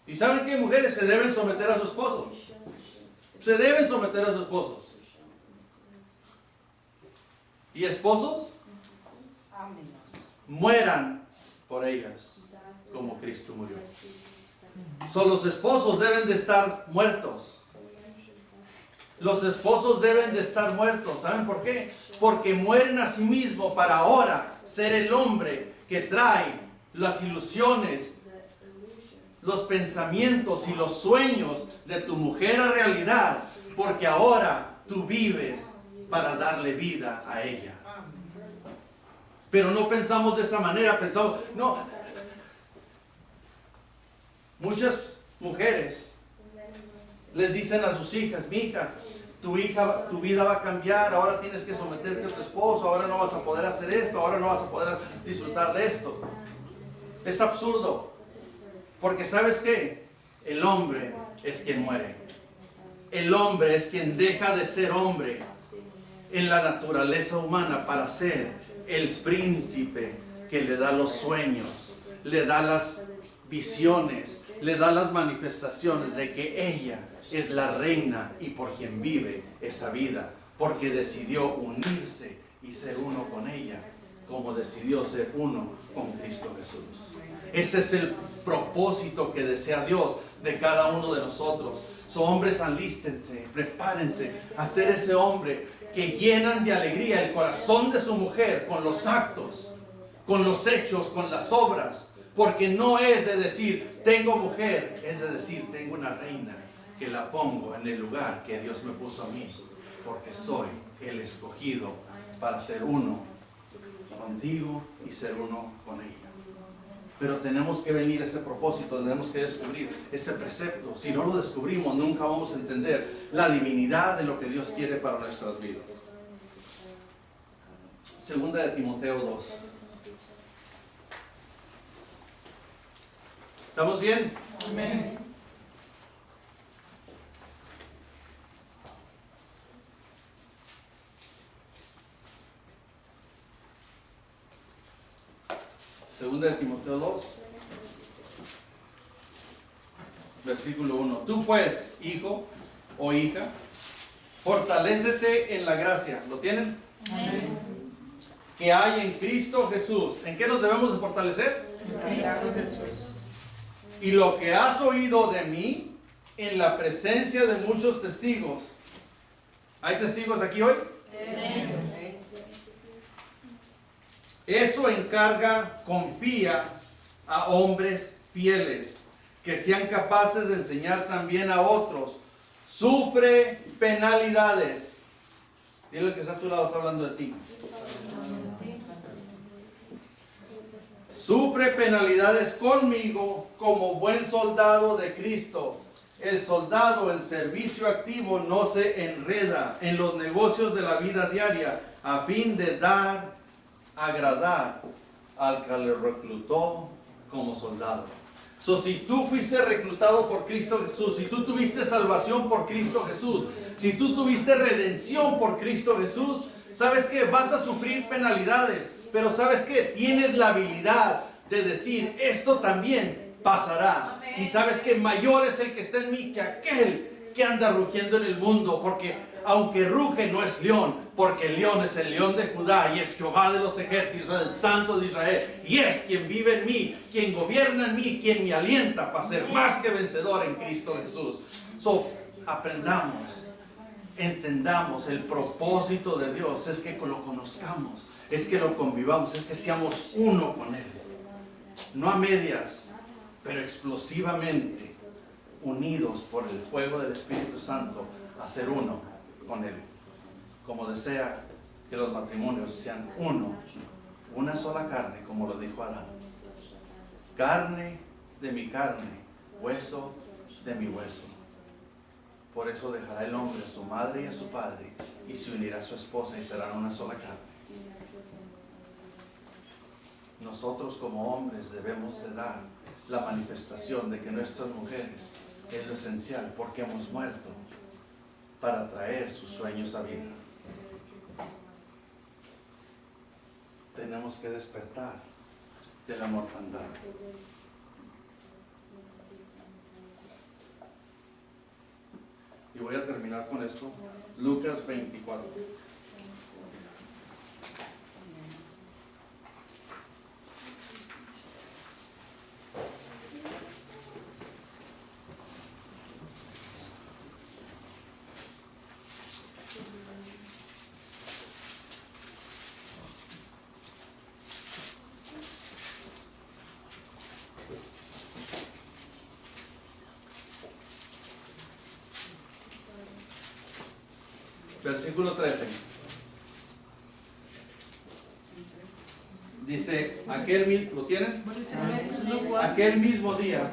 ¿Y saben qué? Mujeres se deben someter a su esposo. Se deben someter a sus esposos. Y esposos, mueran por ellas como Cristo murió. Los esposos deben de estar muertos. Los esposos deben de estar muertos. ¿Saben por qué? Porque mueren a sí mismos para ahora ser el hombre que trae las ilusiones, los pensamientos y los sueños de tu mujer a realidad. Porque ahora tú vives para darle vida a ella. Pero no pensamos de esa manera. Pensamos, no. Muchas mujeres les dicen a sus hijas: mi hija, tu vida va a cambiar, ahora tienes que someterte a tu esposo, ahora no vas a poder hacer esto, ahora no vas a poder disfrutar de esto. Es absurdo, porque ¿sabes qué? El hombre es quien muere. El hombre es quien deja de ser hombre en la naturaleza humana para ser el príncipe que le da los sueños, le da las visiones, le da las manifestaciones de que ella es la reina y por quien vive esa vida, porque decidió unirse y ser uno con ella, como decidió ser uno con Cristo Jesús. Ese es el propósito que desea Dios de cada uno de nosotros. So, hombres, alístense, prepárense a ser ese hombre que llenan de alegría el corazón de su mujer con los actos, con los hechos, con las obras. Porque no es de decir, tengo mujer, es de decir, tengo una reina que la pongo en el lugar que Dios me puso a mí. Porque soy el escogido para ser uno contigo y ser uno con ella. Pero tenemos que venir a ese propósito, tenemos que descubrir ese precepto. Si no lo descubrimos, nunca vamos a entender la divinidad de lo que Dios quiere para nuestras vidas. Segunda de Timoteo 2. ¿Estamos bien? Amén. Segunda de Timoteo 2, versículo 1. Tú pues, hijo o hija, fortalécete en la gracia. ¿Lo tienen? Amén. Que hay en Cristo Jesús. ¿En qué nos debemos de fortalecer? Y lo que has oído de mí en la presencia de muchos testigos. ¿Hay testigos aquí hoy? Eso encarga, confía a hombres fieles que sean capaces de enseñar también a otros. Sufre penalidades. Dile al que está a tu lado, está hablando de ti. Sufre penalidades conmigo como buen soldado de Cristo. El soldado en servicio activo no se enreda en los negocios de la vida diaria a fin de agradar al que le reclutó como soldado. So, si tú fuiste reclutado por Cristo Jesús, si tú tuviste salvación por Cristo Jesús, si tú tuviste redención por Cristo Jesús, ¿sabes qué? Vas a sufrir penalidades, pero ¿sabes qué? Tienes la habilidad de decir, esto también pasará. Y ¿sabes qué? Mayor es el que está en mí que aquel que anda rugiendo en el mundo, porque aunque ruge no es león, porque el león es el león de Judá y es Jehová de los ejércitos, el Santo de Israel, y es quien vive en mí, quien gobierna en mí, quien me alienta para ser más que vencedor en Cristo Jesús. So, aprendamos, entendamos el propósito de Dios, es que lo conozcamos, es que lo convivamos, es que seamos uno con Él, no a medias, pero explosivamente unidos por el fuego del Espíritu Santo a ser uno con Él, como desea que los matrimonios sean uno, una sola carne, como lo dijo Adán. Carne de mi carne, hueso de mi hueso. Por eso dejará el hombre a su madre y a su padre y se unirá a su esposa y serán una sola carne. Nosotros como hombres debemos de dar la manifestación de que nuestras mujeres es lo esencial, porque hemos muerto para traer sus sueños a vida. Tenemos que despertar de la mortandad. Y voy a terminar con esto. Lucas 24. Versículo 13. Dice, ¿lo tienen? Aquel mismo día.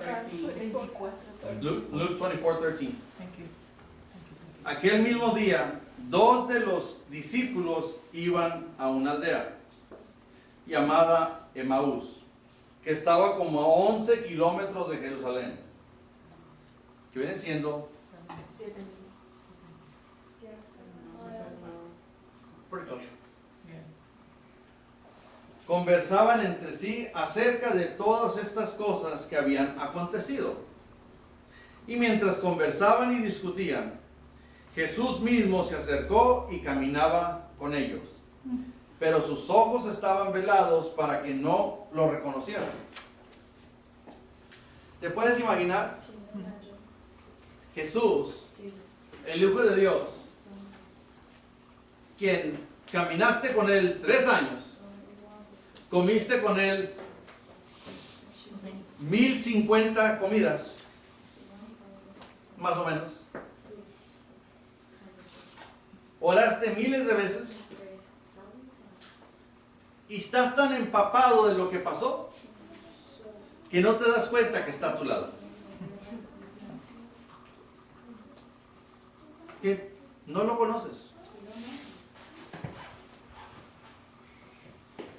Luke 24:13. Thank you. Aquel mismo día, 2 de los discípulos iban a una aldea llamada Emaús, que estaba como a 11 kilómetros de Jerusalén, que viene siendo pretty close. Yeah. Conversaban entre sí acerca de todas estas cosas que habían acontecido. Y mientras conversaban y discutían, Jesús mismo se acercó y caminaba con ellos. pero sus ojos estaban velados para que no lo reconocieran. ¿Te puedes imaginar? Jesús, el Hijo de Dios, quien caminaste con Él 3 años, comiste con Él 1050 comidas, más o menos. Oraste miles de veces y estás tan empapado de lo que pasó que no te das cuenta que está a tu lado. Que no lo conoces.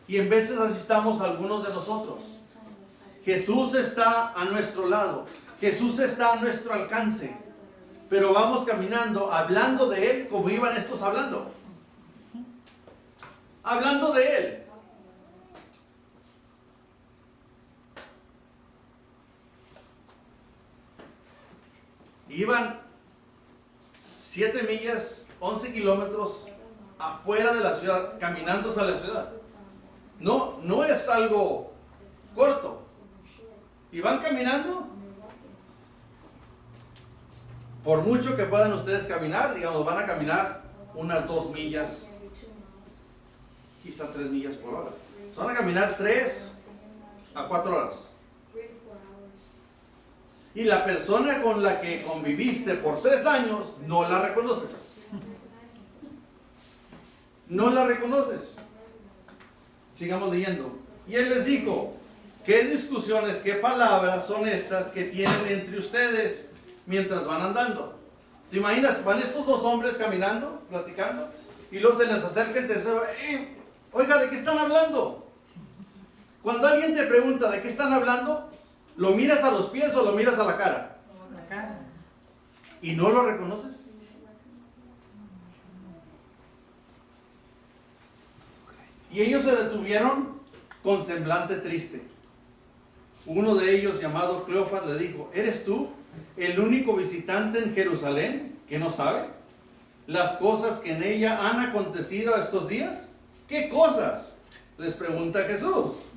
Y en veces así estamos algunos de nosotros. Jesús está a nuestro lado. Jesús está a nuestro alcance. Pero vamos caminando, hablando de Él como iban estos hablando. Hablando de Él. Iban 7 millas, 11 kilómetros afuera de la ciudad, caminando hacia la ciudad. No es algo corto. Y van caminando. Por mucho que puedan ustedes caminar, digamos, van a caminar unas 2 millas, quizá 3 millas por hora. Van a caminar 3 a 4 horas. Y la persona con la que conviviste por 3 años, no la reconoces. No la reconoces. Sigamos leyendo. Y Él les dijo, ¿qué discusiones, qué palabras son estas que tienen entre ustedes mientras van andando? ¿Te imaginas? Van estos 2 hombres caminando, platicando, y luego se les acerca el tercero. Oiga, ¿de qué están hablando? Cuando alguien te pregunta de qué están hablando, ¿lo miras a los pies o lo miras a la cara? La cara. ¿Y no lo reconoces? Y ellos se detuvieron con semblante triste. Uno de ellos, llamado Cleofas, le dijo, ¿eres tú el único visitante en Jerusalén que no sabe las cosas que en ella han acontecido estos días? ¿Qué cosas? Les pregunta Jesús.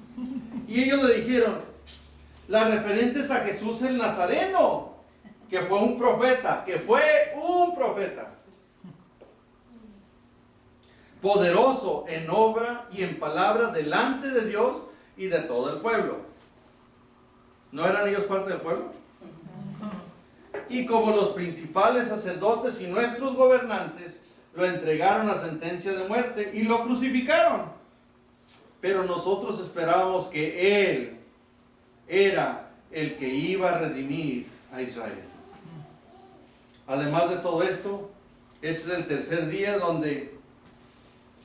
Y ellos le dijeron, las referentes a Jesús el Nazareno, que fue un profeta, poderoso en obra y en palabra delante de Dios y de todo el pueblo. ¿No eran ellos parte del pueblo? Y como los principales sacerdotes y nuestros gobernantes lo entregaron a sentencia de muerte y lo crucificaron. Pero nosotros esperábamos que Él era el que iba a redimir a Israel. Además de todo esto, ese es el tercer día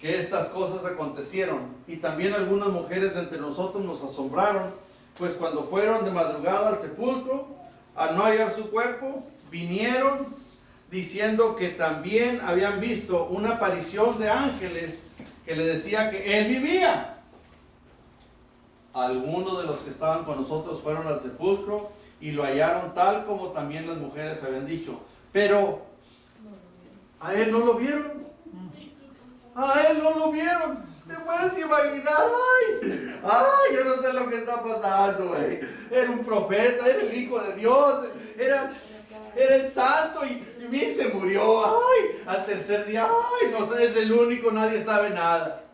que estas cosas acontecieron. Y también algunas mujeres de entre nosotros nos asombraron, pues cuando fueron de madrugada al sepulcro, al no hallar su cuerpo, vinieron diciendo que también habían visto una aparición de ángeles que le decía que Él vivía. Algunos de los que estaban con nosotros fueron al sepulcro y lo hallaron tal como también las mujeres habían dicho. Pero a Él no lo vieron. A Él no lo vieron. ¿Te puedes imaginar? Ay, yo no sé lo que está pasando, güey. Era un profeta, era el Hijo de Dios, era el santo y bien se murió. Ay, al tercer día, ay, no sé, es el único, nadie sabe nada.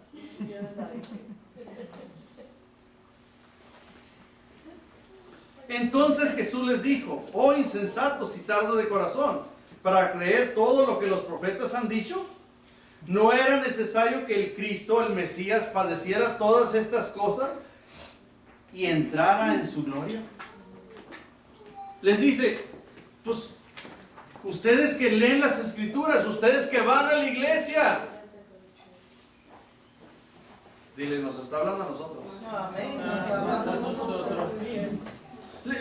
Entonces Jesús les dijo, oh insensatos y tardos de corazón, para creer todo lo que los profetas han dicho. ¿No era necesario que el Cristo, el Mesías, padeciera todas estas cosas y entrara en su gloria? Les dice, pues, ustedes que leen las Escrituras, ustedes que van a la iglesia. Dile, nos está hablando a nosotros. Amén. Está hablando a nosotros.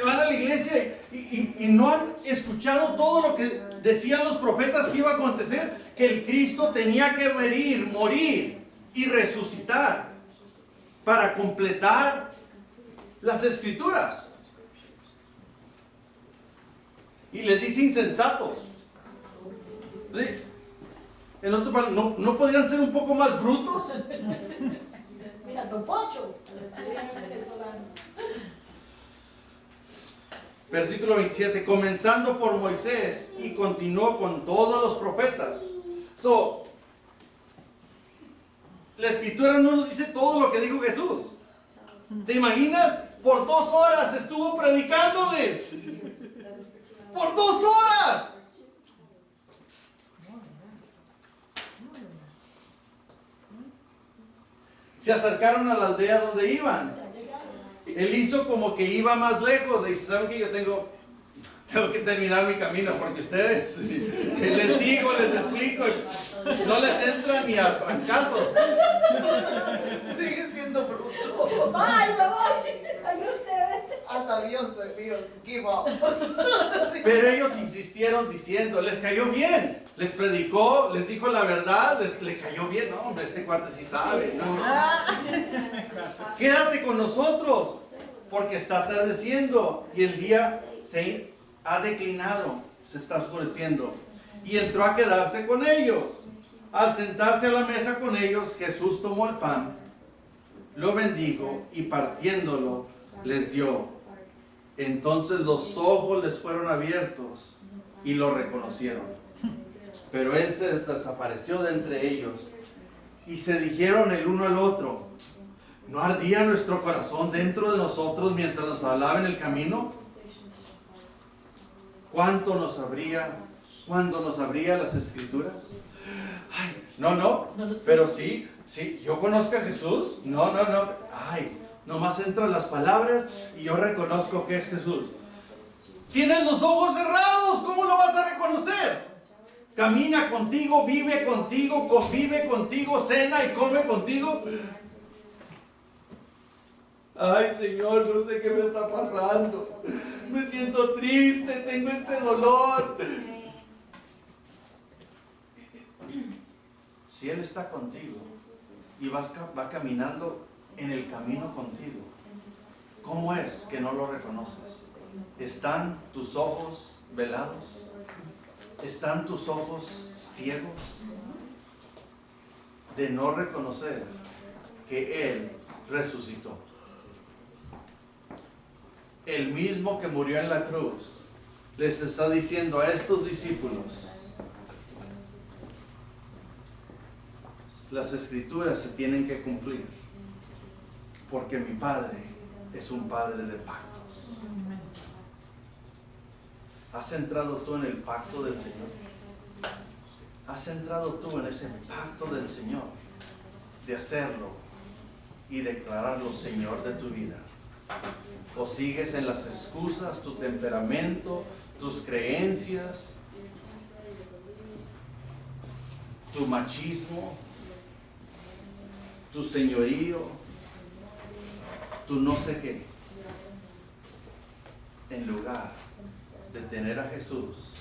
Van a la iglesia y no han escuchado todo lo que decían los profetas que iba a acontecer, que el Cristo tenía que morir y resucitar para completar las Escrituras. Y les dice insensatos. En otras palabras, ¿no podrían ser un poco más brutos? Mira, Don Pocho, venezolano. Versículo 27, comenzando por Moisés y continuó con todos los profetas. La escritura no nos dice todo lo que dijo Jesús. ¿Te imaginas? Por 2 horas estuvo predicándoles. Por 2 horas. Se acercaron a la aldea donde iban. Él hizo como que iba más lejos. Le dice, ¿saben qué? Yo tengo que terminar mi camino porque ustedes, les digo, les explico, no les entran ni a trancazos. Sigue siendo bruto. ¡Ay, me voy! ¡Ay, ustedes! Hasta Dios te dijo, give up. Pero ellos insistieron diciendo, les cayó bien. Les predicó, les dijo la verdad, le cayó bien. No, hombre, este cuate sí sabe, ¿no? Quédate con nosotros, porque está atardeciendo y el día se ha declinado, se está oscureciendo. Y entró a quedarse con ellos. Al sentarse a la mesa con ellos, Jesús tomó el pan, lo bendijo y partiéndolo les dio. Entonces los ojos les fueron abiertos y lo reconocieron. Pero él se desapareció de entre ellos y se dijeron el uno al otro, ¿no ardía nuestro corazón dentro de nosotros mientras nos hablaba en el camino? ¿Cuándo nos abría las escrituras? Ay, no, pero sí, yo conozco a Jesús. No. Ay, nomás entran las palabras y yo reconozco que es Jesús. Tienes los ojos cerrados, ¿cómo lo vas a reconocer? Camina contigo, vive contigo, convive contigo, cena y come contigo. Ay, Señor, no sé qué me está pasando. Me siento triste, tengo este dolor. Si Él está contigo y va caminando en el camino contigo, ¿cómo es que no lo reconoces? ¿Están tus ojos velados? ¿Están tus ojos ciegos de no reconocer que Él resucitó? El mismo que murió en la cruz les está diciendo a estos discípulos, las escrituras se tienen que cumplir porque mi Padre es un Padre de pactos. ¿Has entrado tú en el pacto del Señor? ¿Has entrado tú en ese pacto del Señor de hacerlo y declararlo Señor de tu vida? ¿O sigues en las excusas, tu temperamento, tus creencias, tu machismo, tu señorío, tu no sé qué, en lugar de tener a Jesús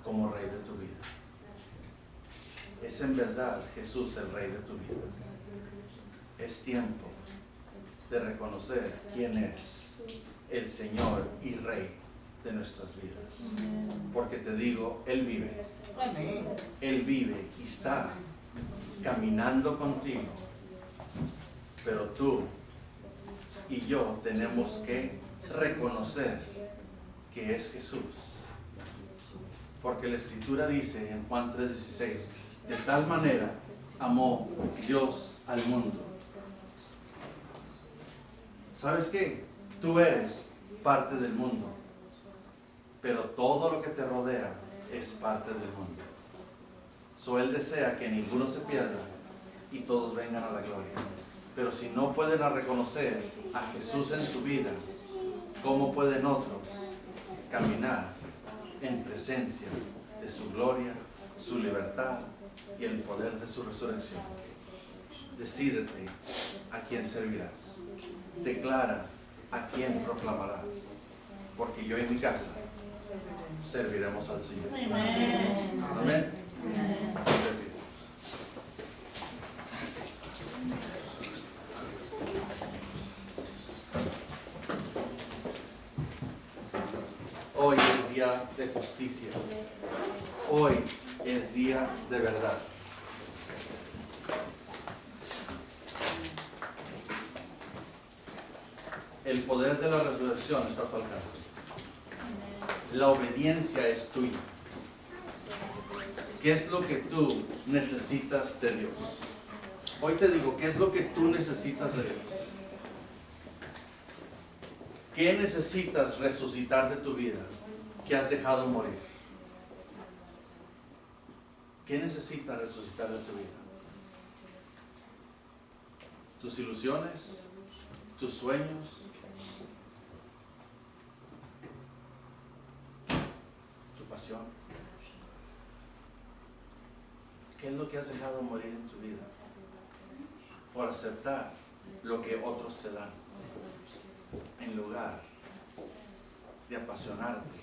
como Rey de tu vida? ¿Es en verdad Jesús el Rey de tu vida? Es tiempo de reconocer quién es el Señor y Rey de nuestras vidas. Porque te digo, Él vive. Él vive y está caminando contigo. Pero tú y yo tenemos que reconocer que es Jesús. Porque la Escritura dice en Juan 3:16, de tal manera amó Dios al mundo. ¿Sabes qué? Tú eres parte del mundo, pero todo lo que te rodea es parte del mundo. Él desea que ninguno se pierda y todos vengan a la gloria. Pero si no pueden reconocer a Jesús en tu vida, ¿cómo pueden otros caminar en presencia de su gloria, su libertad y el poder de su resurrección? Decídete a quién servirás. Declara a quién proclamarás. Porque yo y mi casa serviremos al Señor. Amén. Hoy es día de justicia. Hoy es día de verdad. el poder de la resurrección está a tu alcance. La obediencia es tuya. ¿Qué es lo que tú necesitas de Dios? Hoy te digo, ¿qué es lo que tú necesitas de Dios? ¿Qué necesitas resucitar de tu vida que has dejado morir? ¿Qué necesitas resucitar de tu vida? ¿Tus ilusiones? ¿Tus sueños? ¿Tu pasión? ¿Qué es lo que has dejado morir en tu vida por aceptar lo que otros te dan en lugar de apasionarte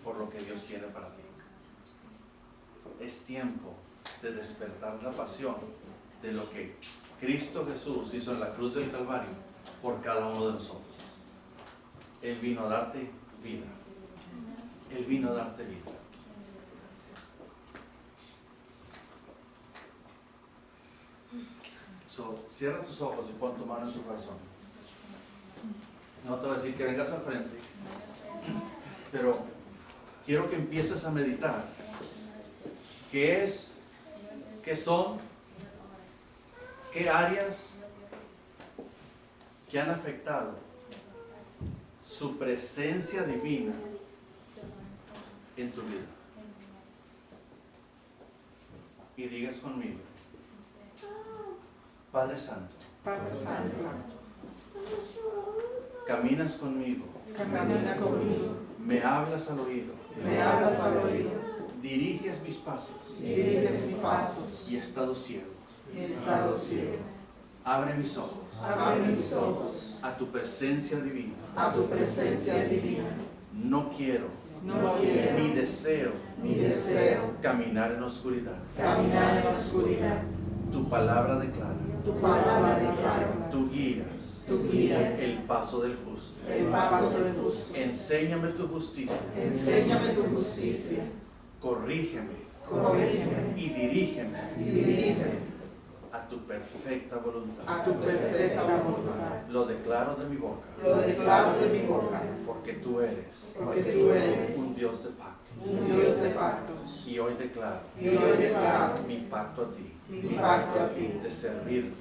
por lo que Dios tiene para ti? Es tiempo de despertar la pasión de lo que Cristo Jesús hizo en la cruz del Calvario por cada uno de nosotros. Él vino a darte vida. Él vino a darte vida. Cierra tus ojos y pon tu mano en tu corazón. No te voy a decir que vengas al frente, pero quiero que empieces a meditar qué es, qué son, qué áreas que han afectado su presencia divina en tu vida. Y digas conmigo: Padre Santo, caminas conmigo, me hablas al oído, diriges mis pasos, y he estado ciego. Abre mis ojos a tu presencia divina. No quiero, ni deseo caminar en la oscuridad. Tu palabra declara, tú guías el paso del justo. Enséñame tu justicia. Corrígeme y dirígeme a tu perfecta voluntad. Lo declaro de mi boca. Porque tú eres un Dios de pactos. Y hoy declaro mi pacto a ti. De servirte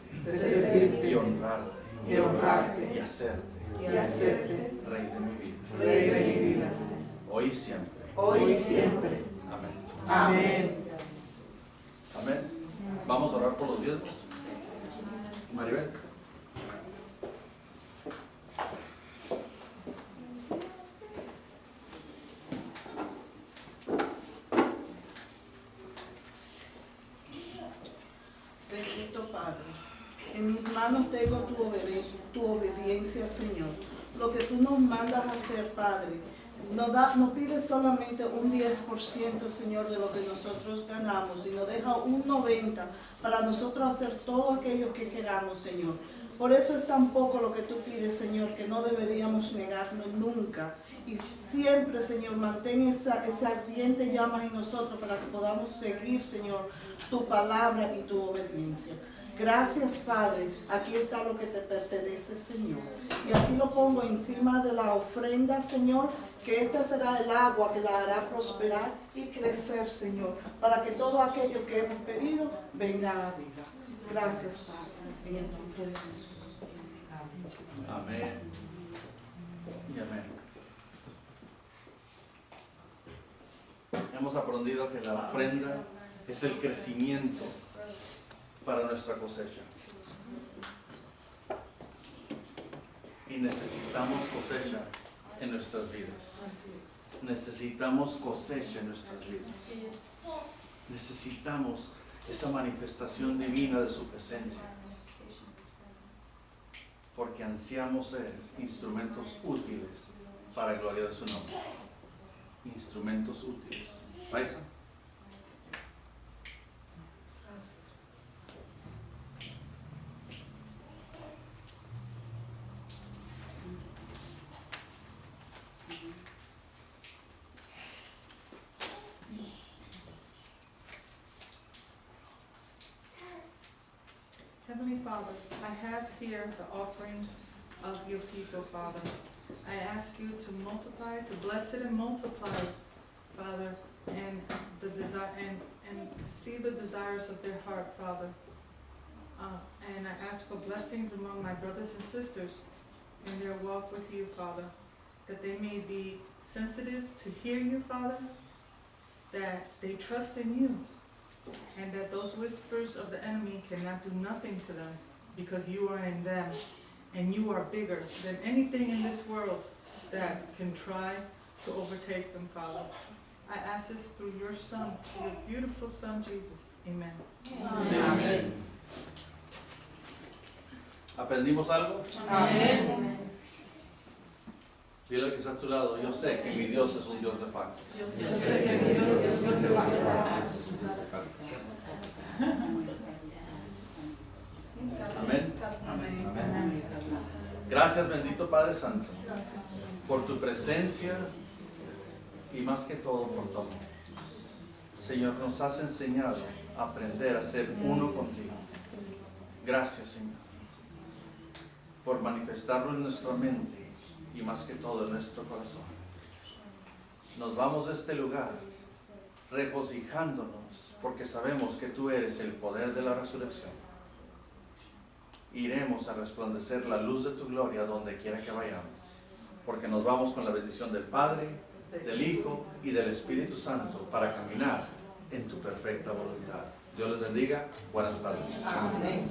y honrarte y hacerte Rey de mi vida. Hoy y siempre. Amén. Vamos a orar por los diezmos. Maribel. Bendito Padre, en mis manos tengo tu obediencia, Señor. Lo que tú nos mandas a hacer, Padre, nos pides solamente un 10%, Señor, de lo que nosotros ganamos, y nos deja un 90% para nosotros hacer todo aquello que queramos, Señor. Por eso es tan poco lo que tú pides, Señor, que no deberíamos negarnos nunca. Y siempre, Señor, mantén esa ardiente llama en nosotros para que podamos seguir, Señor, tu palabra y tu obediencia. Gracias, Padre. Aquí está lo que te pertenece, Señor. Y aquí lo pongo encima de la ofrenda, Señor, que esta será el agua que la hará prosperar y crecer, Señor, para que todo aquello que hemos pedido venga a la vida. Gracias, Padre. En el nombre de Jesús. Amén. Y amén. Hemos aprendido que la ofrenda es el crecimiento para nuestra cosecha. Y necesitamos cosecha en nuestras vidas. Necesitamos cosecha en nuestras vidas. Necesitamos esa manifestación divina de su presencia. Porque ansiamos ser instrumentos útiles para la gloria de su nombre. Instrumentos útiles. ¿Paisa? Gracias. Heavenly Father, I have here the offerings of your people, Father. I ask you to multiply, to bless it and multiply, Father, and the desire and see the desires of their heart, Father. And I ask for blessings among my brothers and sisters in their walk with you, Father, that they may be sensitive to hear you, Father, that they trust in you, and that those whispers of the enemy cannot do nothing to them, because you are in them, and you are bigger than anything in this world that can try to overtake them, Father. I ask this through your Son, your beautiful Son, Jesus. Amen. Amén. ¿Aprendimos algo? Amén. Dile al que está a tu lado, yo sé que mi Dios es un Dios de pacto. Yo sé que mi Dios es un Dios de paz. Amén. Amén. Gracias, bendito Padre Santo, por tu presencia y más que todo por tu amor. Señor, nos has enseñado a aprender a ser uno contigo. Gracias, Señor, por manifestarlo en nuestra mente y más que todo en nuestro corazón. Nos vamos de este lugar regocijándonos porque sabemos que tú eres el poder de la resurrección. Iremos a resplandecer la luz de tu gloria donde quiera que vayamos, porque nos vamos con la bendición del Padre, del Hijo y del Espíritu Santo para caminar en tu perfecta voluntad. Dios les bendiga. Buenas tardes. Amén.